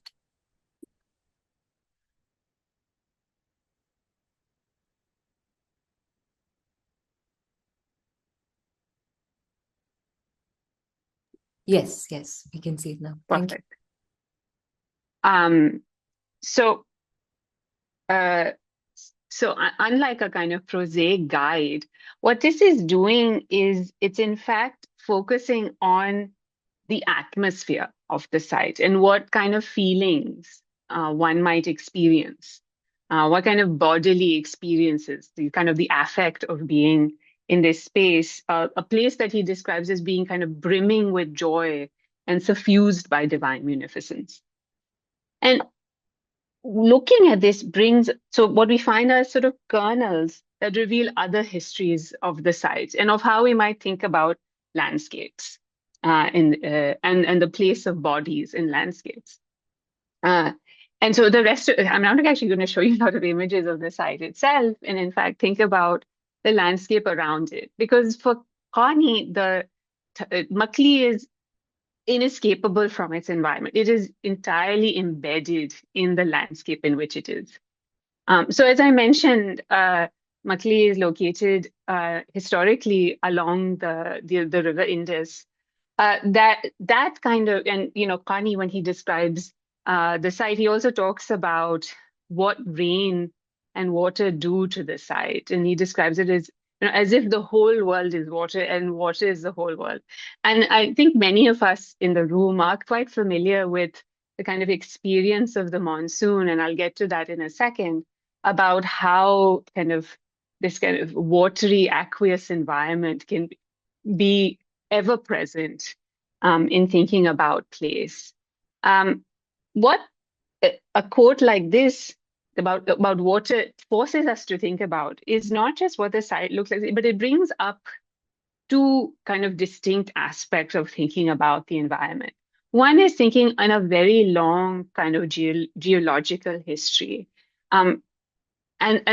Yes, we can see it now. Thank you. Perfect. So unlike a kind of prosaic guide, what this is doing is it's in fact focusing on the atmosphere of the site and what kind of feelings one might experience, what kind of bodily experiences, the kind of the affect of being in this space, a place that he describes as being kind of brimming with joy and suffused by divine munificence. And looking at this so what we find are sort of kernels that reveal other histories of the sites and of how we might think about landscapes and the place of bodies in landscapes. And so the rest, I'm not actually going to show you a lot of images of the site itself, and in fact, think about the landscape around it. Because for Connie, Makli is inescapable from its environment. It is entirely embedded in the landscape in which it is. So as I mentioned, Makli is located historically along the river Indus. That kind of, and Kani, when he describes the site, he also talks about what rain and water do to the site, and he describes it as if the whole world is water and water is the whole world. And I think many of us in the room are quite familiar with the kind of experience of the monsoon, and I'll get to that in a second, about how this kind of watery, aqueous environment can be ever present in thinking about place. What a quote like this about water forces us to think about is not just what the site looks like, but it brings up two kind of distinct aspects of thinking about the environment. One is thinking on a very long kind of geological history. And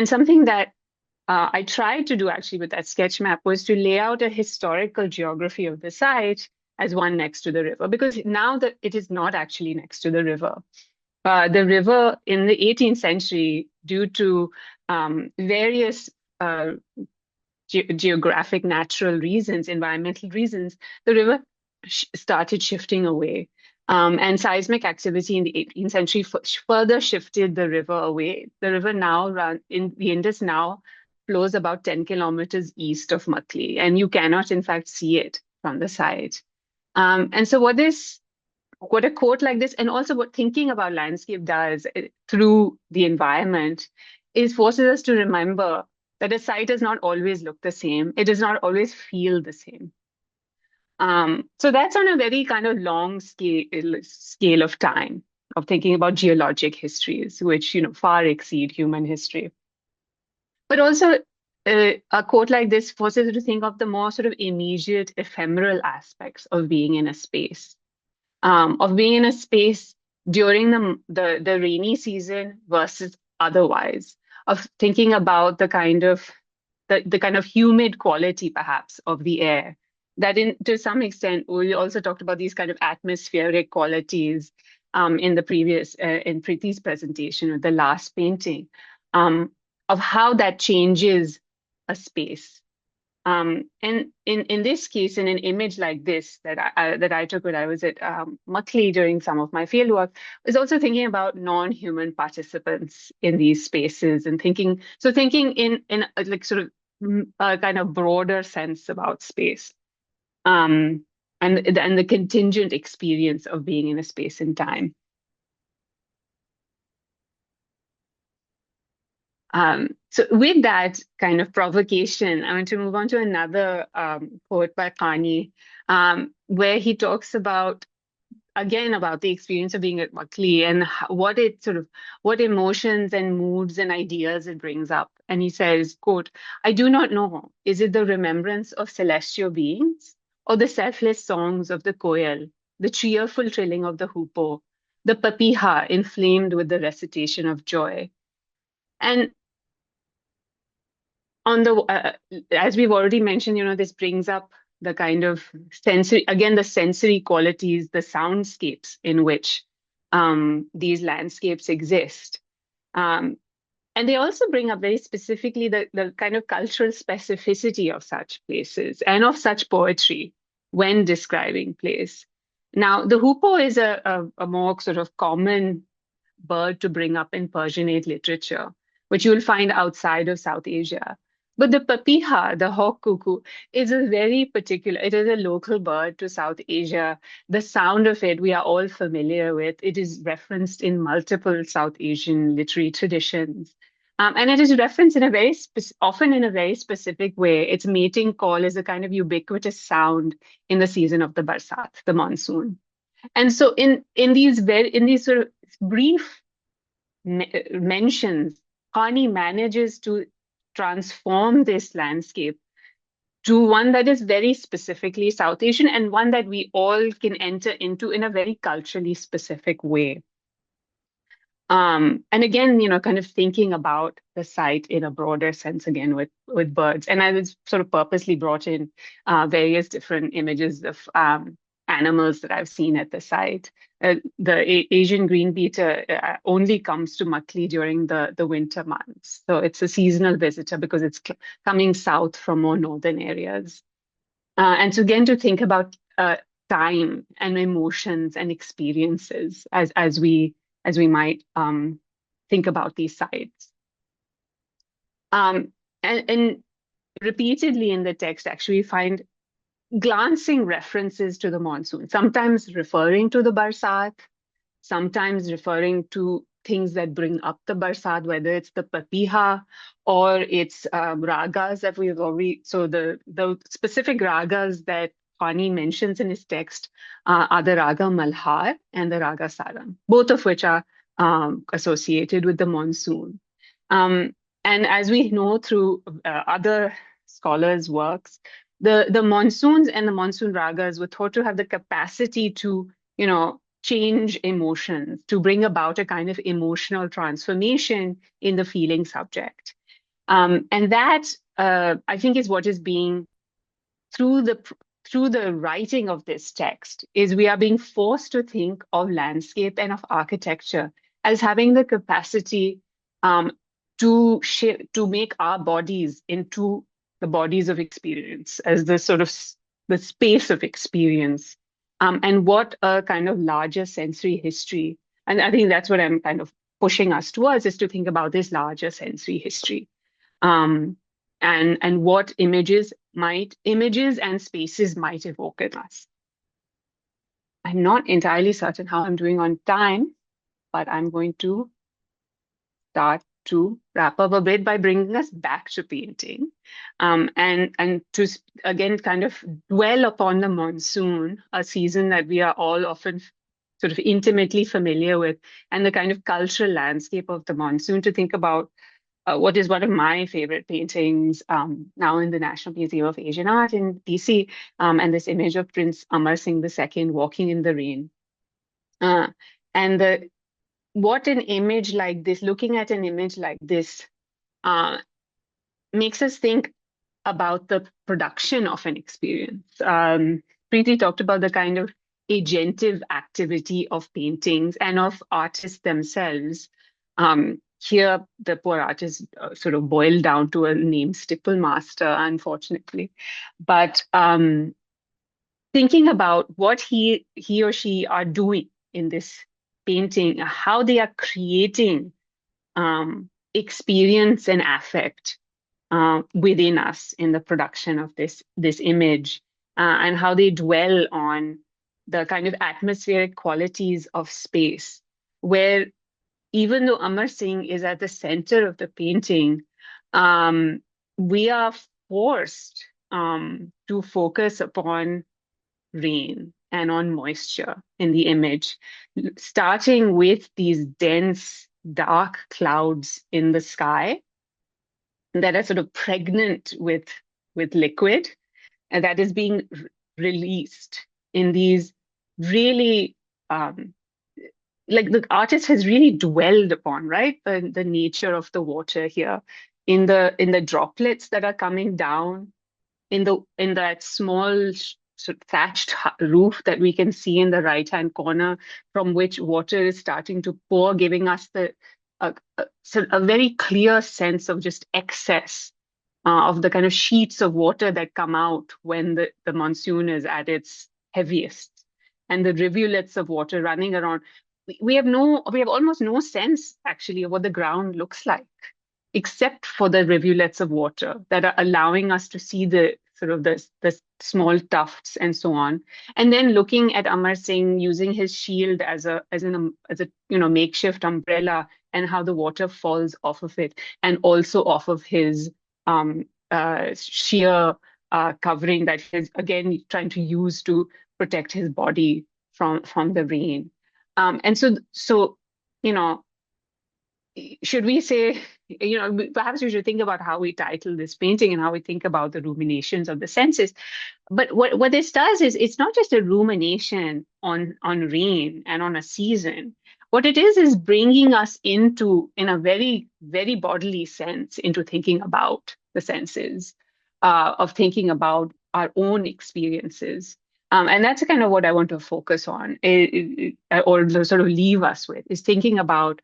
something that I tried to do actually with that sketch map was to lay out a historical geography of the site as one next to the river, because now that it is not actually next to the river. The river in the 18th century, due to various geographic, natural reasons, environmental reasons, the river started shifting away. And seismic activity in the 18th century further shifted the river away. The river now the Indus now flows about 10 kilometers east of Makli, and you cannot, in fact, see it from the site. And so what a quote like this, and also what thinking about landscape does through the environment, is forces us to remember that a site does not always look the same. It does not always feel the same. So that's on a very kind of long scale of time of thinking about geologic histories, which far exceed human history. But also, a quote like this forces you to think of the more sort of immediate, ephemeral aspects of being in a space, during the rainy season versus otherwise, of thinking about the kind of humid quality, perhaps, of the air. That to some extent, we also talked about these kind of atmospheric qualities in the previous in Preeti's presentation or the last painting, of how that changes a space. And in this case, in an image like this that I took when I was at Makli during some of my fieldwork, was also thinking about non-human participants in these spaces and thinking in like sort of a kind of broader sense about space, and the contingent experience of being in a space and time. So with that kind of provocation, I want to move on to another quote by Kani, where he talks about the experience of being at Makli and what emotions and moods and ideas it brings up. And he says, quote, "I do not know, is it the remembrance of celestial beings or the selfless songs of the koel, the cheerful trilling of the hoopoe, the papiha inflamed with the recitation of joy?" And as we've already mentioned, this brings up the kind of the sensory qualities, the soundscapes in which these landscapes exist. And they also bring up very specifically the kind of cultural specificity of such places and of such poetry when describing place. Now, the hoopoe is a more sort of common bird to bring up in Persianate literature, which you will find outside of South Asia. But the papiha, the hawk cuckoo, it is a local bird to South Asia. The sound of it, we are all familiar with. It is referenced in multiple South Asian literary traditions. And it is referenced often in a very specific way. Its mating call is a kind of ubiquitous sound in the season of the barsat, the monsoon. And so in these sort of brief mentions, Khani manages to transform this landscape to one that is very specifically South Asian and one that we all can enter into in a very culturally specific way. And again, kind of thinking about the site in a broader sense again with birds. And I was sort of purposely brought in various different images of animals that I've seen at the site. The Asian green beater only comes to Makli during the winter months. So it's a seasonal visitor because it's coming south from more northern areas. And so again, to think about time and emotions and experiences as we might think about these sites. And repeatedly in the text, actually, we find glancing references to the monsoon, sometimes referring to the barsat, sometimes referring to things that bring up the barsat, whether it's the papiha or it's ragas that we've already. So the specific ragas that Khani mentions in his text are the raga Malhar and the raga Saram, both of which are associated with the monsoon. And as we know through other scholars' works, the monsoons and the monsoon ragas were thought to have the capacity to, change emotions, to bring about a kind of emotional transformation in the feeling subject. And that, I think, is what is being, through the writing of this text, is we are being forced to think of landscape and of architecture as having the capacity to make our bodies into the bodies of experience, as the sort of the space of experience, and what a kind of larger sensory history. And I think that's what I'm kind of pushing us towards, is to think about this larger sensory history, and what images and spaces might evoke in us. I'm not entirely certain how I'm doing on time, but I'm going to start to wrap up a bit by bringing us back to painting, and to again kind of dwell upon the monsoon, a season that we are all often sort of intimately familiar with, and the kind of cultural landscape of the monsoon, to think about what is one of my favorite paintings now in the National Museum of Asian Art in DC, and this image of Prince Amar Singh II walking in the rain. And what an image like this, looking at an image like this, makes us think about the production of an experience. Preeti talked about the kind of agentive activity of paintings and of artists themselves. Here, the poor artist sort of boiled down to a name, stipple master, unfortunately. But thinking about what he or she are doing in this painting, how they are creating experience and affect within us in the production of this image, and how they dwell on the kind of atmospheric qualities of space, where even though Amar Singh is at the center of the painting, we are forced to focus upon rain and on moisture in the image, starting with these dense, dark clouds in the sky that are sort of pregnant with liquid, and that is being released in these really like the artist has really dwelled upon, right, the nature of the water here, in the droplets that are coming down, in that small sort of thatched roof that we can see in the right-hand corner, from which water is starting to pour, giving us a very clear sense of just excess of the kind of sheets of water that come out when the monsoon is at its heaviest, and the rivulets of water running around. We have almost no sense actually of what the ground looks like, except for the rivulets of water that are allowing us to see the sort of the small tufts and so on. And then looking at Amar Singh using his shield as a makeshift umbrella, and how the water falls off of it, and also off of his sheer covering that he's again trying to use to protect his body from the rain. And so you know, should we say, perhaps we should think about how we title this painting and how we think about the ruminations of the senses. But what this does is it's not just a rumination on rain and on a season. What it is bringing us into, in a very, very bodily sense, into thinking about the senses, of thinking about our own experiences. And that's kind of what I want to focus on, or sort of leave us with, is thinking about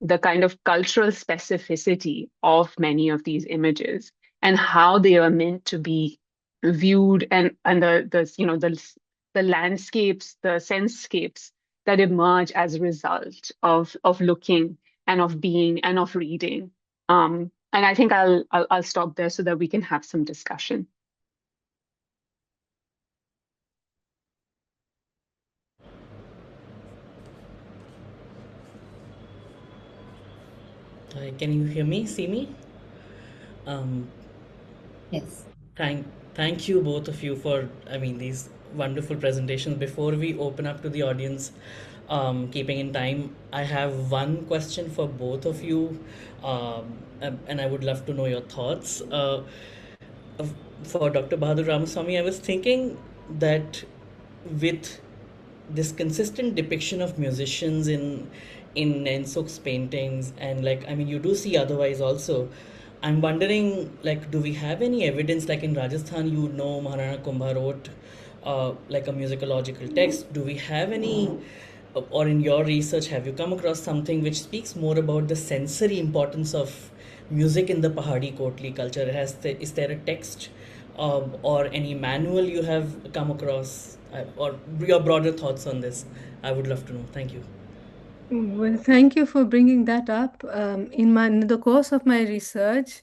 the kind of cultural specificity of many of these images and how they are meant to be viewed, and the landscapes, the sensescapes that emerge as a result of looking and of being and of reading. And I think I'll stop there so that we can have some discussion. Can you hear me, see me? Um, Yes. thank you both of you for, I mean, these wonderful presentations. Before we open up to the audience, keeping in time, I have one question for both of you, and I would love to know your thoughts. For Dr. Bahadur Ramaswamy, I was thinking that with this consistent depiction of musicians in Nensok's paintings, and like, I mean, you do see otherwise also. I'm wondering, like, do we have any evidence, like in Rajasthan, Maharana Kumbha wrote like a musicological text. Do we have any, or in your research, have you come across something which speaks more about the sensory importance of music in the Pahadi Kotli culture? Is there a text or any manual you have come across, or your broader thoughts on this? I would love to know. Thank you. Well, thank you for bringing that up. In the course of my research,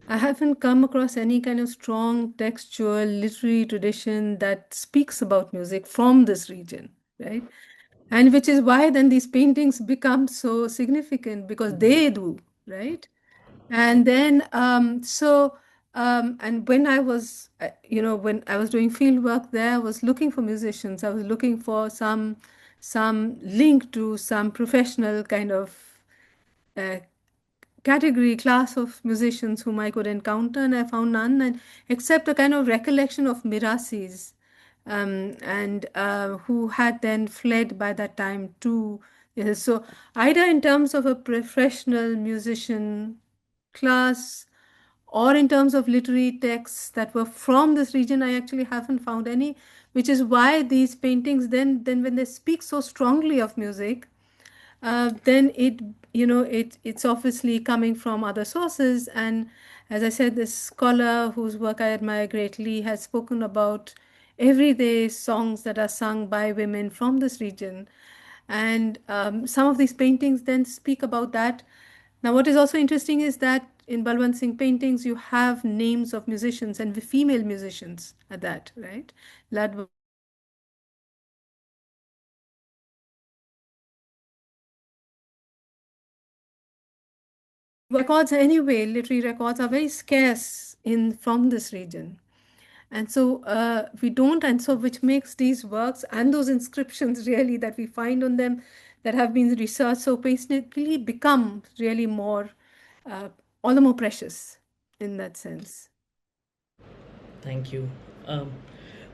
I haven't come across any kind of strong textual literary tradition that speaks about music from this region, right? And which is why then these paintings become so significant, because they do, right? And then, and when I was, when I was doing field work there, I was looking for musicians. I was looking for some link to some professional kind of uh, category, class of musicians whom I could encounter, and I found none, and except a kind of recollection of Mirasis, and who had then fled by that time too. So either in terms of a professional musician class or in terms of literary texts that were from this region, I actually haven't found any, which is why these paintings then when they speak so strongly of music, then it's obviously coming from other sources. And as I said, this scholar whose work I admire greatly has spoken about everyday songs that are sung by women from this region. And some of these paintings then speak about that. Now, what is also interesting is that in Balwant Singh paintings, you have names of musicians and female musicians at that, right? Led records anyway, literary records are very scarce in from this region. And so we don't, and so which makes these works and those inscriptions really that we find on them that have been researched so patiently become really more, all the more precious in that sense. Thank you.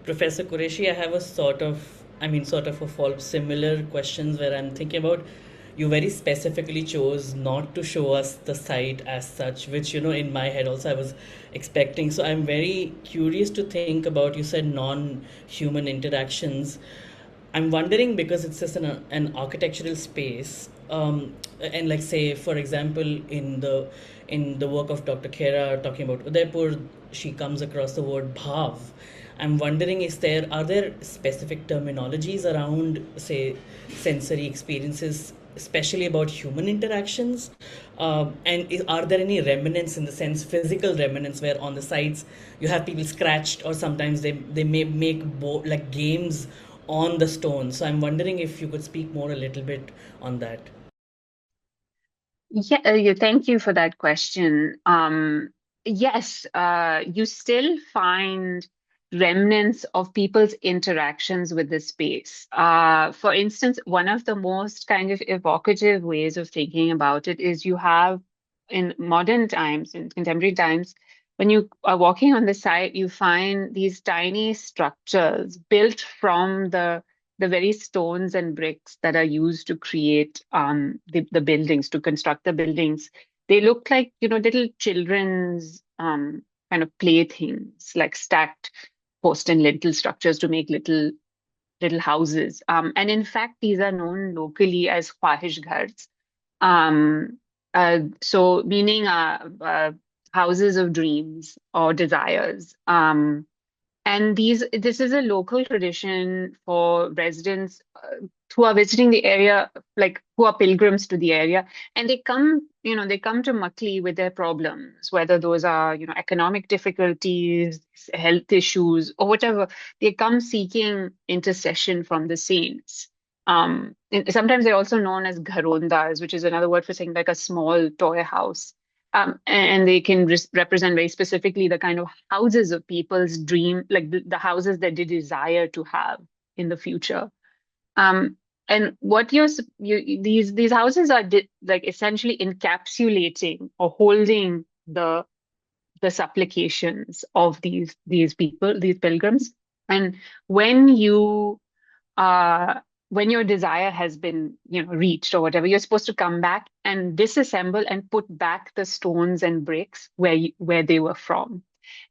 Professor Qureshi, I have a sort of a follow similar questions where I'm thinking about, you very specifically chose not to show us the site as such, which, in my head also I was expecting. So I'm very curious to think about, you said non-human interactions. I'm wondering, because it's just an architectural space, and like, say for example, in the work of Dr. Khera talking about Udaipur, she comes across the word bhav. I'm wondering, are there specific terminologies around, say, sensory experiences, especially about human interactions, and are there any remnants, in the sense physical remnants, where on the sites you have people scratched, or sometimes they may make like games on the stone. So I'm wondering if you could speak more a little bit on that. Yeah, thank you for that question. Yes, you still find remnants of people's interactions with the space. For instance, one of the most kind of evocative ways of thinking about it is you have in modern times, in contemporary times, when you are walking on the site, you find these tiny structures built from the very stones and bricks that are used to create the buildings, to construct the buildings. They look like, little children's kind of playthings, like stacked post and lintel structures to make little houses. And in fact, these are known locally as khwahish ghars. Um, so meaning houses of dreams or desires. And this is a local tradition for residents who are visiting the area, like who are pilgrims to the area, and they come to Makli with their problems, whether those are, economic difficulties, health issues, or whatever. They come seeking intercession from the saints. Sometimes they're also known as gharondas, which is another word for saying like a small toy house. And they can represent very specifically the kind of houses of people's dream, like the houses that they desire to have in the future. Um, and what these houses are like essentially encapsulating or holding the supplications of these people, these pilgrims. And when you uh, when your desire has been, reached or whatever, you're supposed to come back and disassemble and put back the stones and bricks where they were from.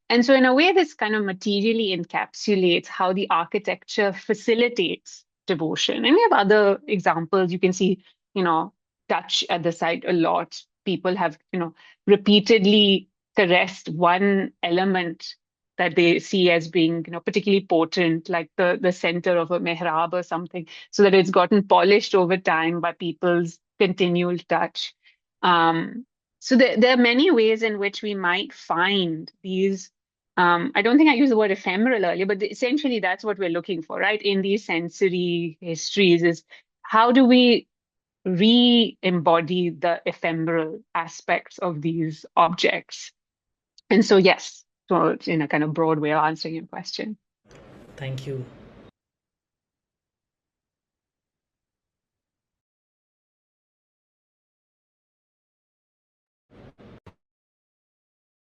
And so, in a way, this kind of materially encapsulates how the architecture facilitates devotion. And we have other examples. You can see, Dutch at the site a lot. People have, repeatedly caressed one element that they see as being, particularly potent, like the center of a mihrab or something, so that it's gotten polished over time by people's continual touch. Um, so there are many ways in which we might find these I don't think I used the word ephemeral earlier, but essentially that's what we're looking for, right? In these sensory histories is how do we re-embody the ephemeral aspects of these objects? And so, yes, so it's in a kind of broad way of answering your question. Thank you.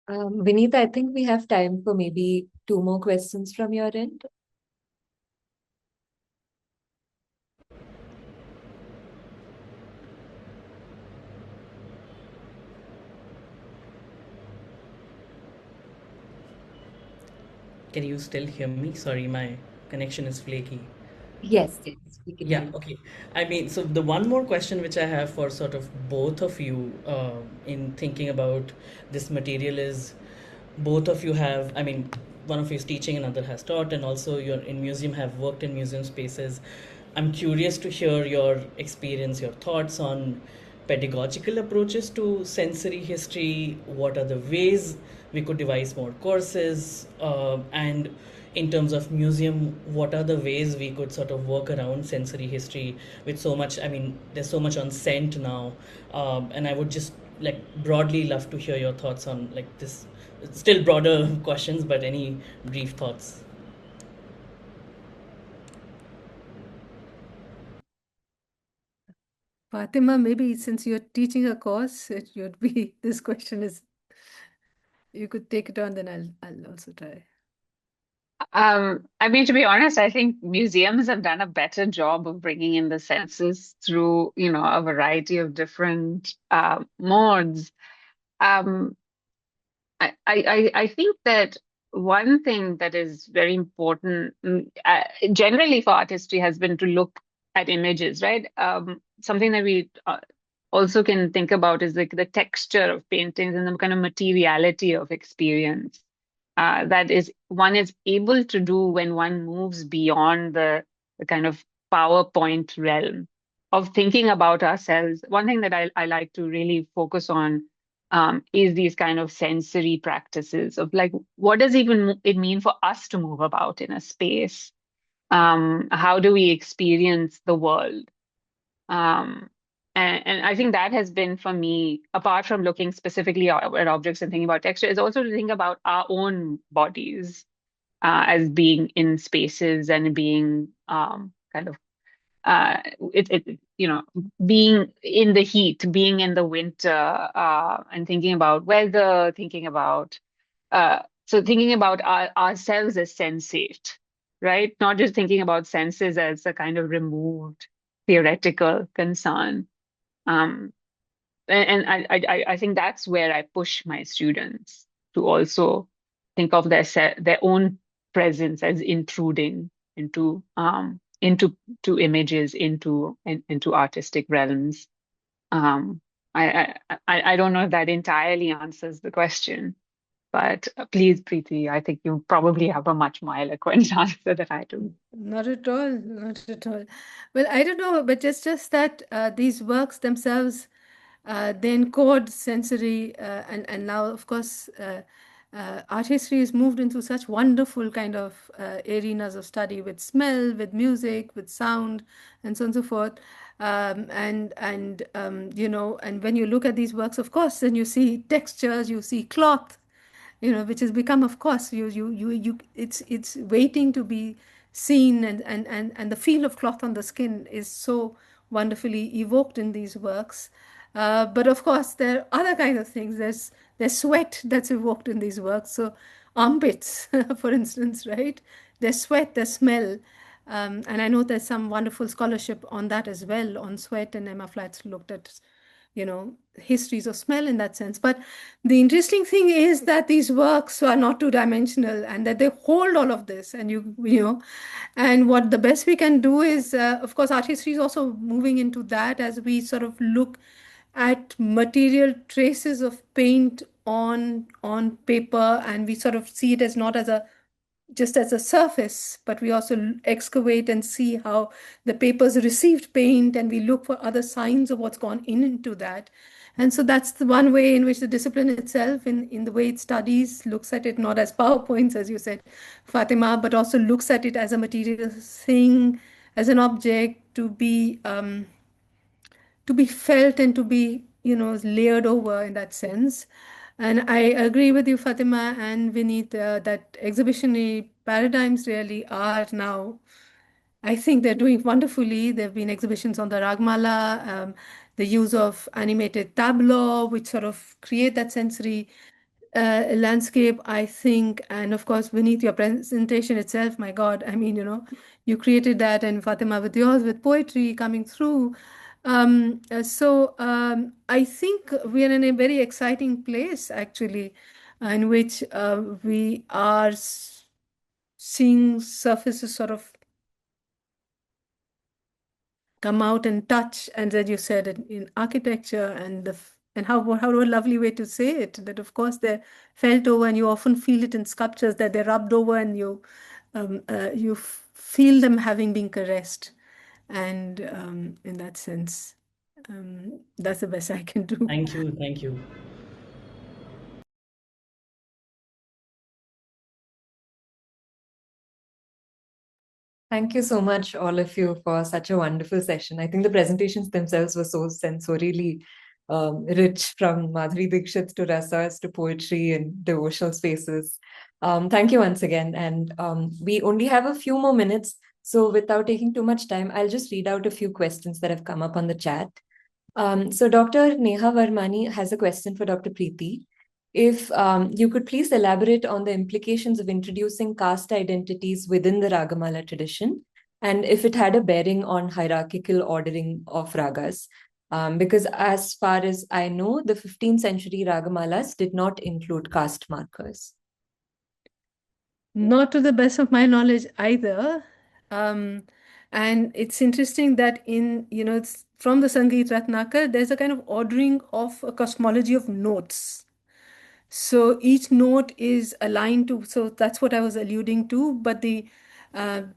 Vinita, I think we have time for maybe 2 more questions from your end. Can you still hear me? Sorry, my connection is flaky. Yes, we can hear Yeah, you. okay. I mean, so the one more question which I have for sort of both of you in thinking about this material is both of you have, I mean, one of you is teaching, another has taught, and also you're in museum, have worked in museum spaces. I'm curious to hear your experience, your thoughts on pedagogical approaches to sensory history. What are the ways we could devise more courses? And in terms of museum, what are the ways we could sort of work around sensory history with so much, I mean, there's so much on scent now. And I would just like broadly love to hear your thoughts on like this, still broader questions, but any brief thoughts. Fatima, maybe since you're teaching a course, it should be this question is you could take it on, then I'll also try. I mean, to be honest, I think museums have done a better job of bringing in the senses through, a variety of different modes. Um, I think that one thing that is very important, generally for art history, has been to look at images, right? Something that we also can think about is like the texture of paintings and the kind of materiality of experience that is one is able to do when one moves beyond the kind of PowerPoint realm of thinking about ourselves. One thing that I like to really focus on is these kind of sensory practices of like, what does even it mean for us to move about in a space? How do we experience the world? Um, and I think that has been for me, apart from looking specifically at objects and thinking about texture, is also to think about our own bodies. as being in spaces and being kind of being in the heat, being in the winter, and thinking about weather, thinking about thinking about ourselves as sensate, right? Not just thinking about senses as a kind of removed theoretical concern. Um, and I think that's where I push my students to also think of their own presence as intruding into to images, into artistic realms. Um, I don't know if that entirely answers the question, but please, Preeti, I think you probably have a much more eloquent answer than I do. Not at all, not at all. Well, I don't know, but just that these works themselves, they encode sensory, and now, of course, art history is moved into such wonderful kind of arenas of study with smell, with music, with sound, and so on and so forth. And when you look at these works, of course, then you see textures, you see cloth, which has become, of course, it's waiting to be seen, and the feel of cloth on the skin is so wonderfully evoked in these works. But of course, there are other kind of things. There's sweat that's evoked in these works. So armpits, for instance, right? There's sweat, there's smell. And I know there's some wonderful scholarship on that as well, on sweat, and Emma Flat's looked at histories of smell in that sense. But the interesting thing is that these works are not two-dimensional, and that they hold all of this. And and what the best we can do is, of course, art history is also moving into that, as we sort of look at material traces of paint on paper, and we sort of see it as not as a just as a surface, but we also excavate and see how the papers received paint, and we look for other signs of what's gone into that. And so that's the one way in which the discipline itself, in the way it studies, looks at it not as PowerPoints, as you said, Fatima, but also looks at it as a material thing, as an object to be felt and to be, layered over in that sense. And I agree with you, Fatima and Vineet, that exhibitionary paradigms really are now, I think they're doing wonderfully. There have been exhibitions on the Ragmala, the use of animated tableau, which sort of create that sensory landscape, I think. And of course, beneath your presentation itself, my God, I mean, you created that, and Fatima with yours, with poetry coming through. I think we are in a very exciting place, actually, in which we are seeing surfaces sort of come out and touch, and as you said, in architecture, and how a lovely way to say it, that of course they're felt over, and you often feel it in sculptures, that they're rubbed over, and you feel them having been caressed. And in that sense, that's the best I can do. Thank you. Thank you. Thank you so much, all of you, for such a wonderful session. I think the presentations themselves were so sensorially rich, from Madhuri Dixit to rasas to poetry and devotional spaces. Thank you once again. And we only have a few more minutes. So without taking too much time, I'll just read out a few questions that have come up on the chat. So Dr. Neha Varmani has a question for Dr. Preeti. If you could please elaborate on the implications of introducing caste identities within the Ragamala tradition, and if it had a bearing on hierarchical ordering of ragas. Because as far as I know, the 15th century Ragamalas did not include caste markers. Not to the best of my knowledge either. And it's interesting that it's from the Sangeet Ratnakar, there's a kind of ordering of a cosmology of notes. So each note is aligned to, so that's what I was alluding to. But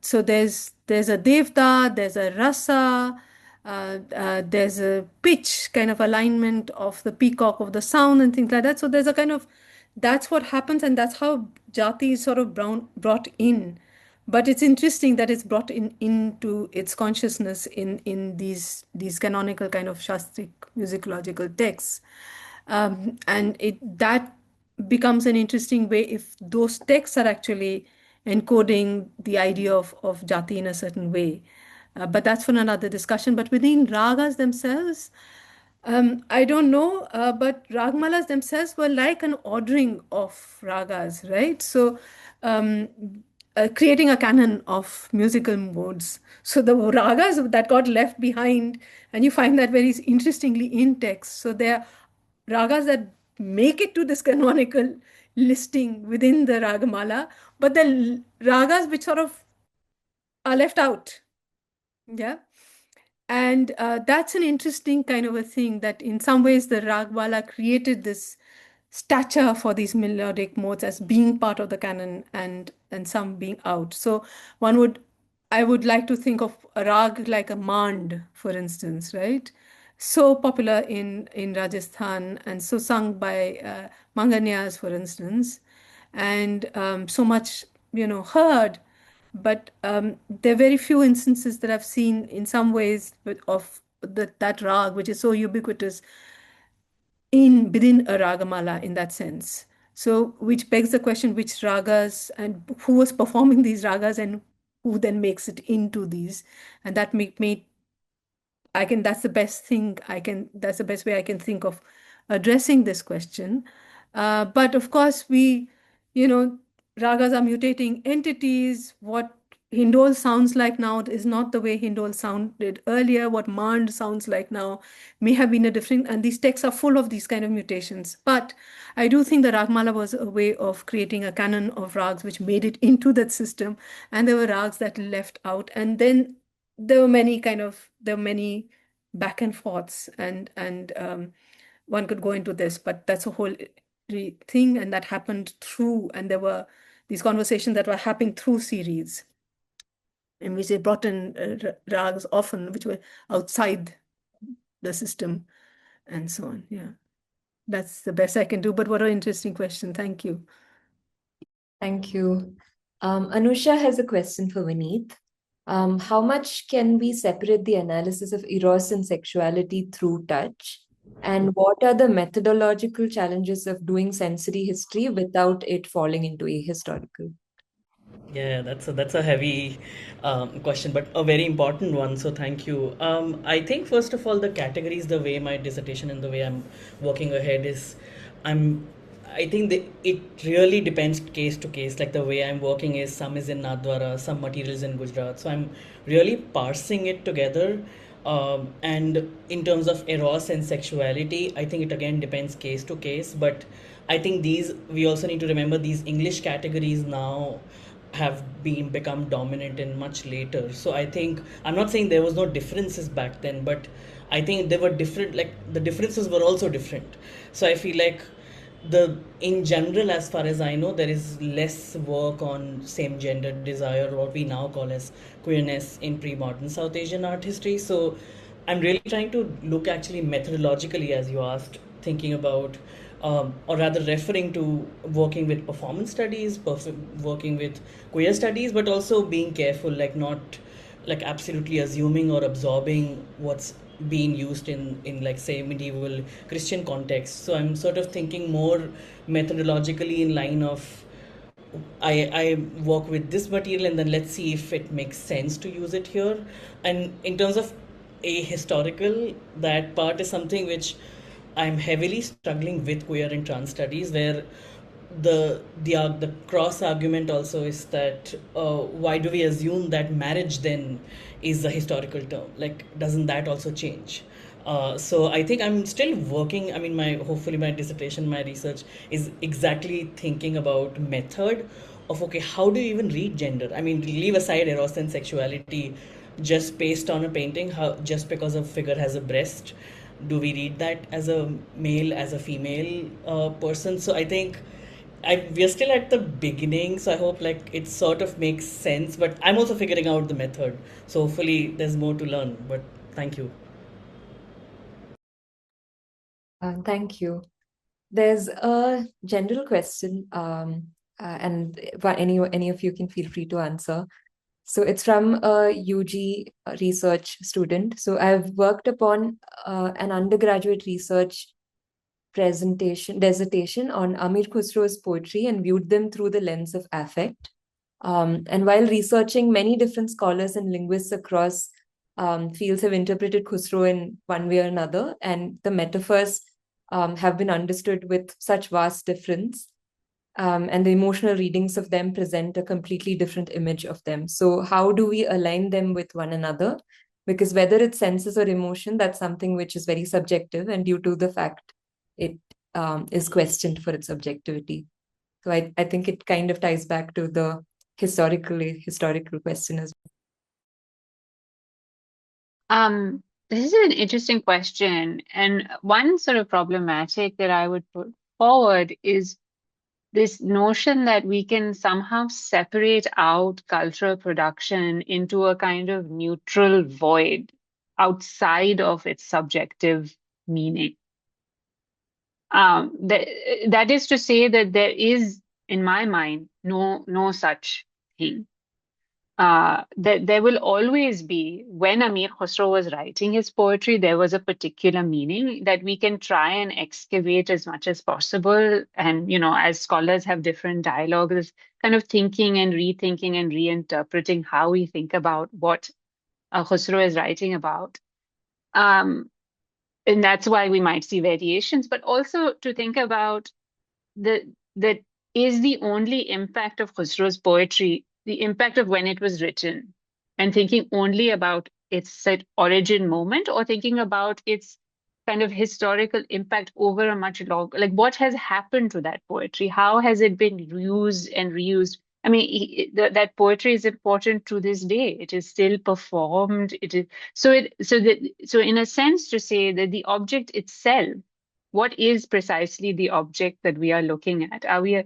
so there's a devta, there's a rasa, there's a pitch kind of alignment of the peacock of the sound and things like that. So there's a kind of, that's what happens, and that's how jati is sort of brought in. But it's interesting that it's brought into its consciousness in these canonical kind of shastric musicological texts. And that becomes an interesting way if those texts are actually encoding the idea of jati in a certain way. But that's for another discussion. But within ragas themselves, I don't know, but ragmalas themselves were like an ordering of ragas, right? So, um, creating a canon of musical modes. So the ragas that got left behind, and you find that very interestingly in text. So there are ragas that make it to this canonical listing within the ragamala, but the ragas which sort of are left out. Yeah. And that's an interesting kind of a thing that in some ways the Ragwala created this stature for these melodic modes as being part of the canon and some being out. So I would like to think of a rag like a mand, for instance, right? So popular in Rajasthan and so sung by Manganyas, for instance, and so much, heard. But there are very few instances that I've seen in some ways of that rag, which is so ubiquitous within a ragamala in that sense. So, which begs the question, which ragas and who was performing these ragas and who then makes it into these, and that made that's the best thing that's the best way I can think of addressing this question. But of course, you know, ragas are mutating entities. What Hindol sounds like now is not the way Hindol sounded earlier. What Mand sounds like now may have been a different, and these texts are full of these kind of mutations. But I do think the Ragmala was a way of creating a canon of rags which made it into that system, and there were rags that left out, and then there were many back and forths, and one could go into this, but that's a whole thing, and that happened and there were these conversations that were happening through series in which they brought in rags often which were outside the system and so on. Yeah, that's the best I can do, but what an interesting question. Thank you. Thank you. Anusha has a question for Vineet. How much can we separate the analysis of eros and sexuality through touch? And what are the methodological challenges of doing sensory history without it falling into ahistorical? Yeah, that's a heavy question, but a very important one. So thank you. I think first of all, the categories, the way my dissertation and the way I'm working ahead is, I'm. I think it really depends case to case. Like the way I'm working is some is in Nadwara, some materials in Gujarat. So I'm really parsing it together. And in terms of eros and sexuality, I think it again depends case to case. But I think we also need to remember these English categories now have become dominant and much later. So I think I'm not saying there was no differences back then, but I think there were different, like the differences were also different. So I feel like in general, as far as I know, there is less work on same gender desire, what we now call as queerness, in pre-modern South Asian art history. So I'm really trying to look actually methodologically, as you asked, thinking about or rather referring to working with performance studies, working with queer studies, but also being careful, like not like absolutely assuming or absorbing what's being used in like say medieval Christian context. So I'm sort of thinking more methodologically in line of I work with this material and then let's see if it makes sense to use it here. And in terms of ahistorical, that part is something which I'm heavily struggling with queer and trans studies, where the cross argument also is that why do we assume that marriage then is a historical term? Like, doesn't that also change? So I think I'm still working. I mean, hopefully my dissertation, my research is exactly thinking about method of okay, how do you even read gender? I mean, leave aside eros and sexuality, just based on a painting. How just because a figure has a breast, do we read that as a male, as a female person? So I think we're still at the beginning, so I hope like it sort of makes sense. But I'm also figuring out the method, so hopefully there's more to learn. But thank you. Thank you. There's a general question, and any of you can feel free to answer. So it's from a UG research student. So I've worked upon an undergraduate research dissertation on Amir Khusro's poetry and viewed them through the lens of affect. And while researching, many different scholars and linguists across fields have interpreted Khusro in one way or another, and the metaphors have been understood with such vast difference. And the emotional readings of them present a completely different image of them. So, how do we align them with one another? Because whether it's senses or emotion, that's something which is very subjective, and due to the fact it is questioned for its objectivity. So, I think it kind of ties back to the historical question as This is an interesting question, and one sort of problematic that I would put forward is this notion that we can somehow separate out cultural production into a kind of neutral void outside of its subjective meaning. That is to say that there is, in my mind, no such thing. That there will always be, when Amir Khusro was writing his poetry, there was a particular meaning that we can try and excavate as much as possible. And, as scholars have different dialogues, kind of thinking and rethinking and reinterpreting how we think about what Khusro is writing about. And that's why we might see variations, but also to think about that is the only impact of Khusro's poetry, the impact of when it was written, and thinking only about its set origin moment, or thinking about its kind of historical impact over a much long, like what has happened to that poetry? How has it been used and reused? I mean, that poetry is important to this day. It is still performed. It is so in a sense to say that the object itself, what is precisely the object that we are looking at? Are we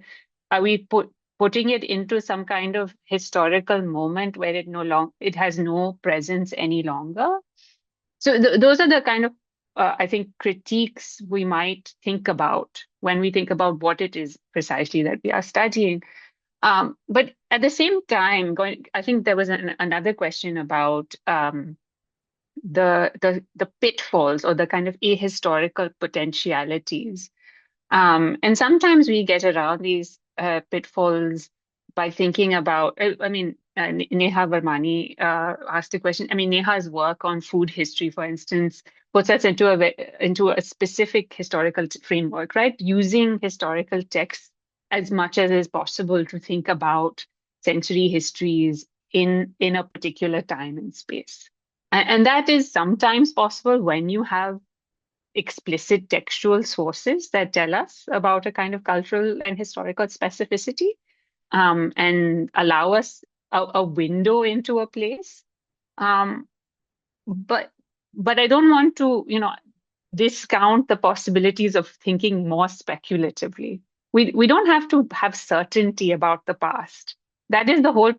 putting it into some kind of historical moment where it has no presence any longer? So those are the kind of I think critiques we might think about when we think about what it is precisely that we are studying. But at the same time, I think there was another question about the pitfalls or the kind of ahistorical potentialities. And sometimes we get around these pitfalls by thinking about, I mean, Neha Varmani asked a question. I mean, Neha's work on food history, for instance, puts us into a specific historical framework, right? Using historical texts as much as is possible to think about sensory histories in a particular time and space. And that is sometimes possible when you have explicit textual sources that tell us about a kind of cultural and historical specificity, and allow us a window into a place. Um, but I don't want to, discount the possibilities of thinking more speculatively. We don't have to have certainty about the past. That is the whole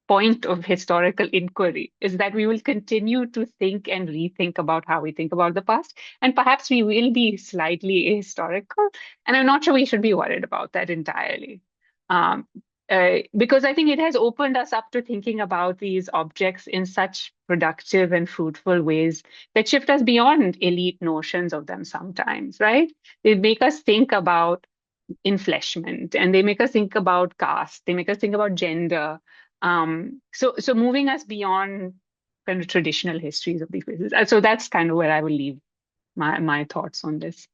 point of historical inquiry, is that we will continue to think and rethink about how we think about the past. And perhaps we will be slightly ahistorical. And I'm not sure we should be worried about that entirely. Because I think it has opened us up to thinking about these objects in such productive and fruitful ways that shift us beyond elite notions of them sometimes, right? They make us think about enfleshment, and they make us think about caste, they make us think about gender. So moving us beyond kind of traditional histories of these places. So that's kind of where I will leave my thoughts on this.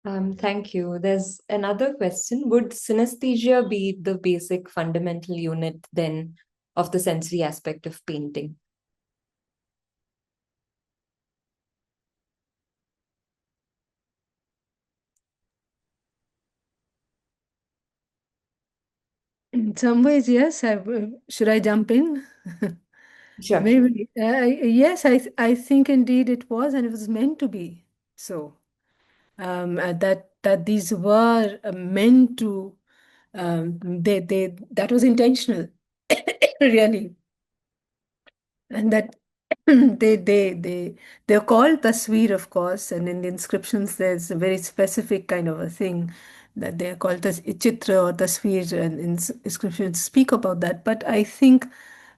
Thank you. There's another question. Would synesthesia be the basic fundamental unit then of the sensory aspect of painting? In some ways, yes. Should I jump in? Sure. Maybe. Yes, I think indeed it was, and it was meant to be so. That these were meant to. That was intentional, really, and that they're called tasveer, of course, and in the inscriptions there's a very specific kind of a thing that they're called as chitra or tasveer, and inscriptions speak about that. But I think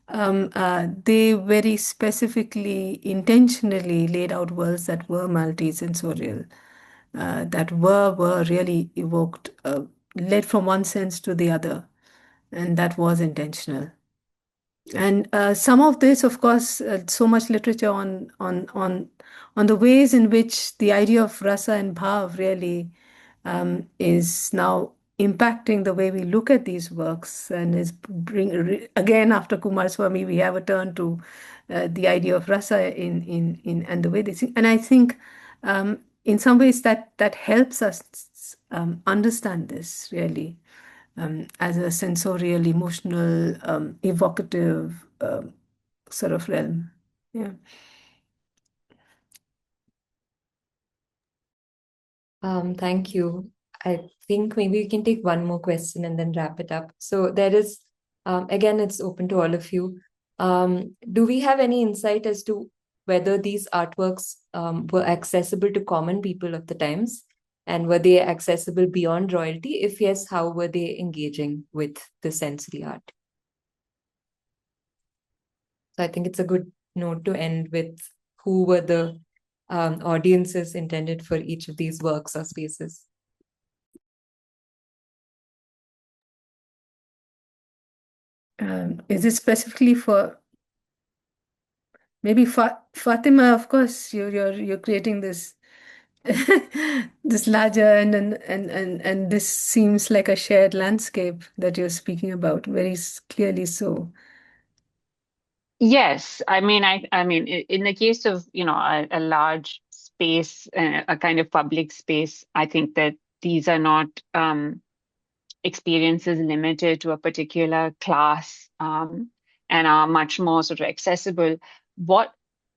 they very specifically, intentionally laid out worlds that were multi-sensorial. that were really evoked, led from one sense to the other, and that was intentional. And some of this, of course, so much literature on the ways in which the idea of rasa and bhav really is now impacting the way we look at these works, and is again, after Kumar Swami, we have a turn to the idea of rasa in and the way they sing. And I think in some ways that helps us understand this really as a sensorial, emotional, evocative sort of realm. Yeah. Thank you. I think maybe we can take one more question and then wrap it up. So there is, again, it's open to all of you. Do we have any insight as to whether these artworks were accessible to common people of the times? And were they accessible beyond royalty? If yes, how were they engaging with the sensory art? So I think it's a good note to end with. Who were the audiences intended for each of these works or spaces? Is it specifically for maybe Fatima? Of course, you're creating this this larger and this seems like a shared landscape that you're speaking about, very clearly so. Yes, I mean, in the case of, a large space, a kind of public space, I think that these are not experiences limited to a particular class, and are much more sort of accessible.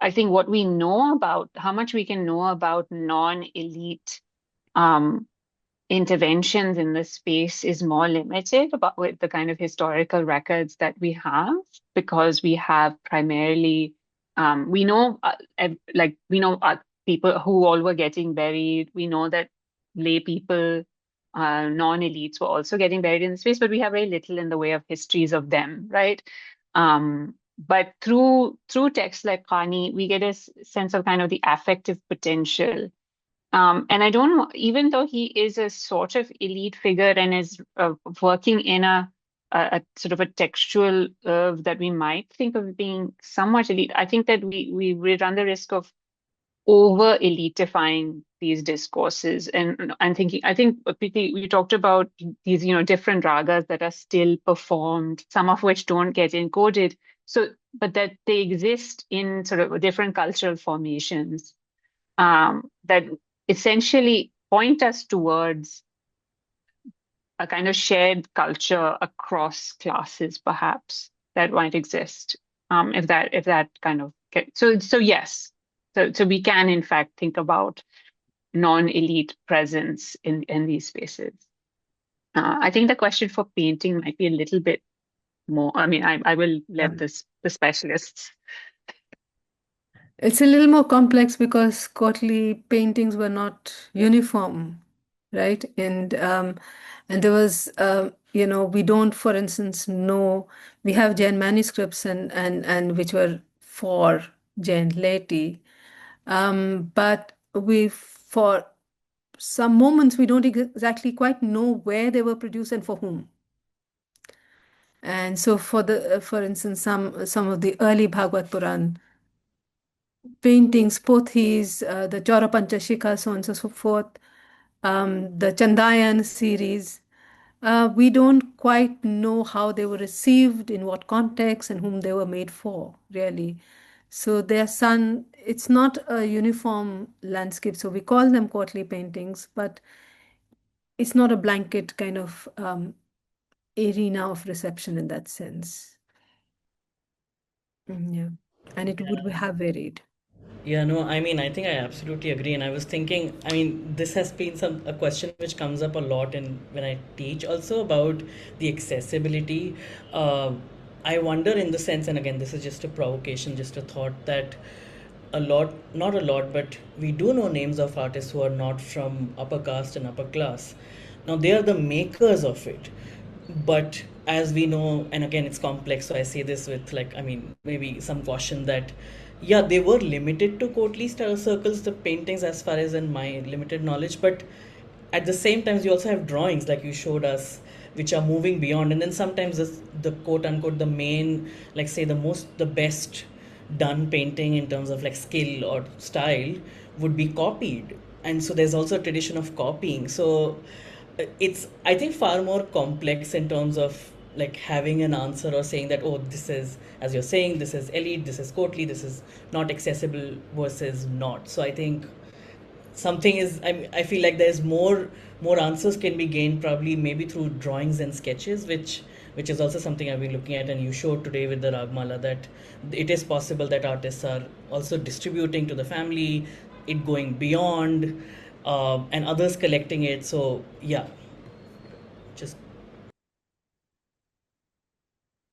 I think what we know about, how much we can know about non-elite interventions in this space is more limited about with the kind of historical records that we have, because we have primarily we know people who all were getting buried. We know that lay people, non-elites, were also getting buried in the space, but we have very little in the way of histories of them, right? But through texts like Khani, we get a sense of kind of the affective potential. And I don't know, even though he is a sort of elite figure and is working in a sort of a textual that we might think of being somewhat elite, I think that we run the risk of over elitifying these discourses. And I'm thinking, I think, Preeti, we talked about these, different ragas that are still performed, some of which don't get encoded. So, but that they exist in sort of different cultural formations that essentially point us towards a kind of shared culture across classes, perhaps, that might exist. If that kind of so yes, so we can in fact think about non-elite presence in these spaces. I think the question for painting might be a little bit more. I mean, I will let the specialists. It's a little more complex because courtly paintings were not uniform, right? And there was, we don't, for instance, know, we have Jain manuscripts and which were for Jain laity, but for some moments we don't exactly quite know where they were produced and for whom. And so for instance, some of the early Bhagavad Puran paintings, pothis, the Chaura Panchashika, so on and so forth, the Chandayan series. We don't quite know how they were received, in what context, and whom they were made for, really. So it's not a uniform landscape. So we call them courtly paintings, but it's not a blanket kind of arena of reception in that sense. Yeah. And it would have varied. Yeah, no, I mean, I think I absolutely agree. And I was thinking, I mean, this has been a question which comes up a lot in when I teach also about the accessibility. I wonder in the sense, and again, this is just a provocation, just a thought that not a lot, but we do know names of artists who are not from upper caste and upper class. Now, they are the makers of it. But as we know, and again, it's complex, so I say this with, like, I mean, maybe some caution that yeah, they were limited to courtly circles, the paintings, as far as in my limited knowledge. But at the same time, you also have drawings like you showed us, which are moving beyond. And then sometimes the quote unquote the main, like say the best done painting in terms of like skill or style would be copied. And so there's also a tradition of copying. So it's, I think, far more complex in terms of like having an answer or saying that, oh, this is, as you're saying, this is elite, this is courtly, this is not accessible versus not. So I think something is, I feel like there's more answers can be gained probably maybe through drawings and sketches, which is also something I've been looking at. And you showed today with the Ragmala that it is possible that artists are also distributing to the family, it going beyond, and others collecting it. So yeah, just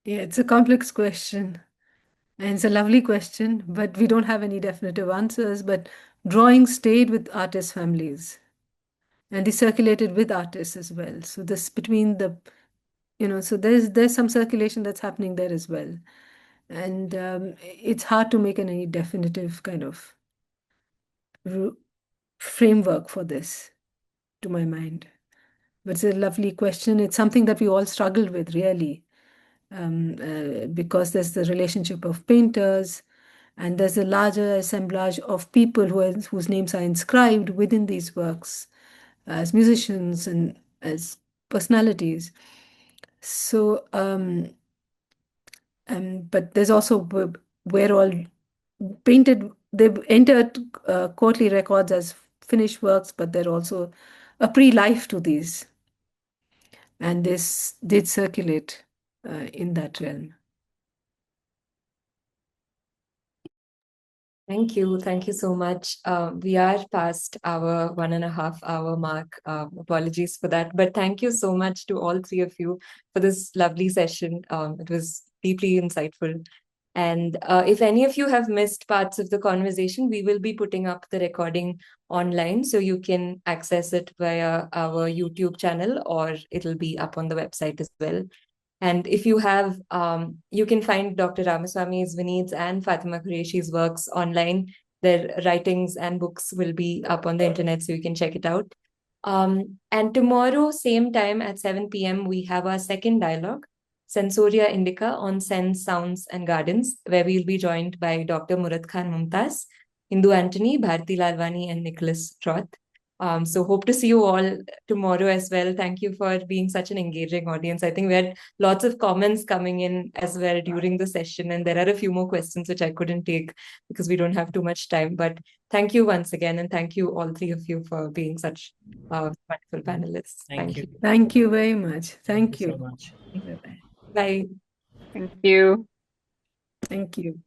Yeah, it's a complex question. And it's a lovely question, but we don't have any definitive answers. But drawings stayed with artists' families, and they circulated with artists as well. So this between the, so there's some circulation that's happening there as well. And it's hard to make any definitive kind of framework for this, to my mind. But it's a lovely question. It's something that we all struggle with, really, because there's the relationship of painters, and there's a larger assemblage of people whose names are inscribed within these works as musicians and as personalities. So, but there's also where all painted, they've entered courtly records as finished works, but they're also a pre-life to these, and this did circulate in that realm. Thank you. Thank you so much. We are past our 1.5 hour mark. Apologies for that. But thank you so much to all three of you for this lovely session. It was deeply insightful. And if any of you have missed parts of the conversation, we will be putting up the recording online, so you can access it via our YouTube channel, or it'll be up on the website as well. And if you have, you can find Dr. Ramaswamy's, Vineet's, and Fatima Qureshi's works online. Their writings and books will be up on the internet, so you can check it out. And tomorrow, same time at 7 p.m., we have our second dialogue, Sensoria Indica, on Sense, Sounds, and Gardens, where we'll be joined by Dr. Murad Khan Mumtaz, Hindu Antony, Bharti Lalwani, and Nicholas Roth. So hope to see you all tomorrow as well. Thank you for being such an engaging audience. I think we had lots of comments coming in as well during the session, and there are a few more questions which I couldn't take because we don't have too much time. But thank you once again, and thank you all three of you for being such wonderful panelists. thank you. Thank you very much. Thank So you. much. Bye-bye. Bye. Thank you. Thank you.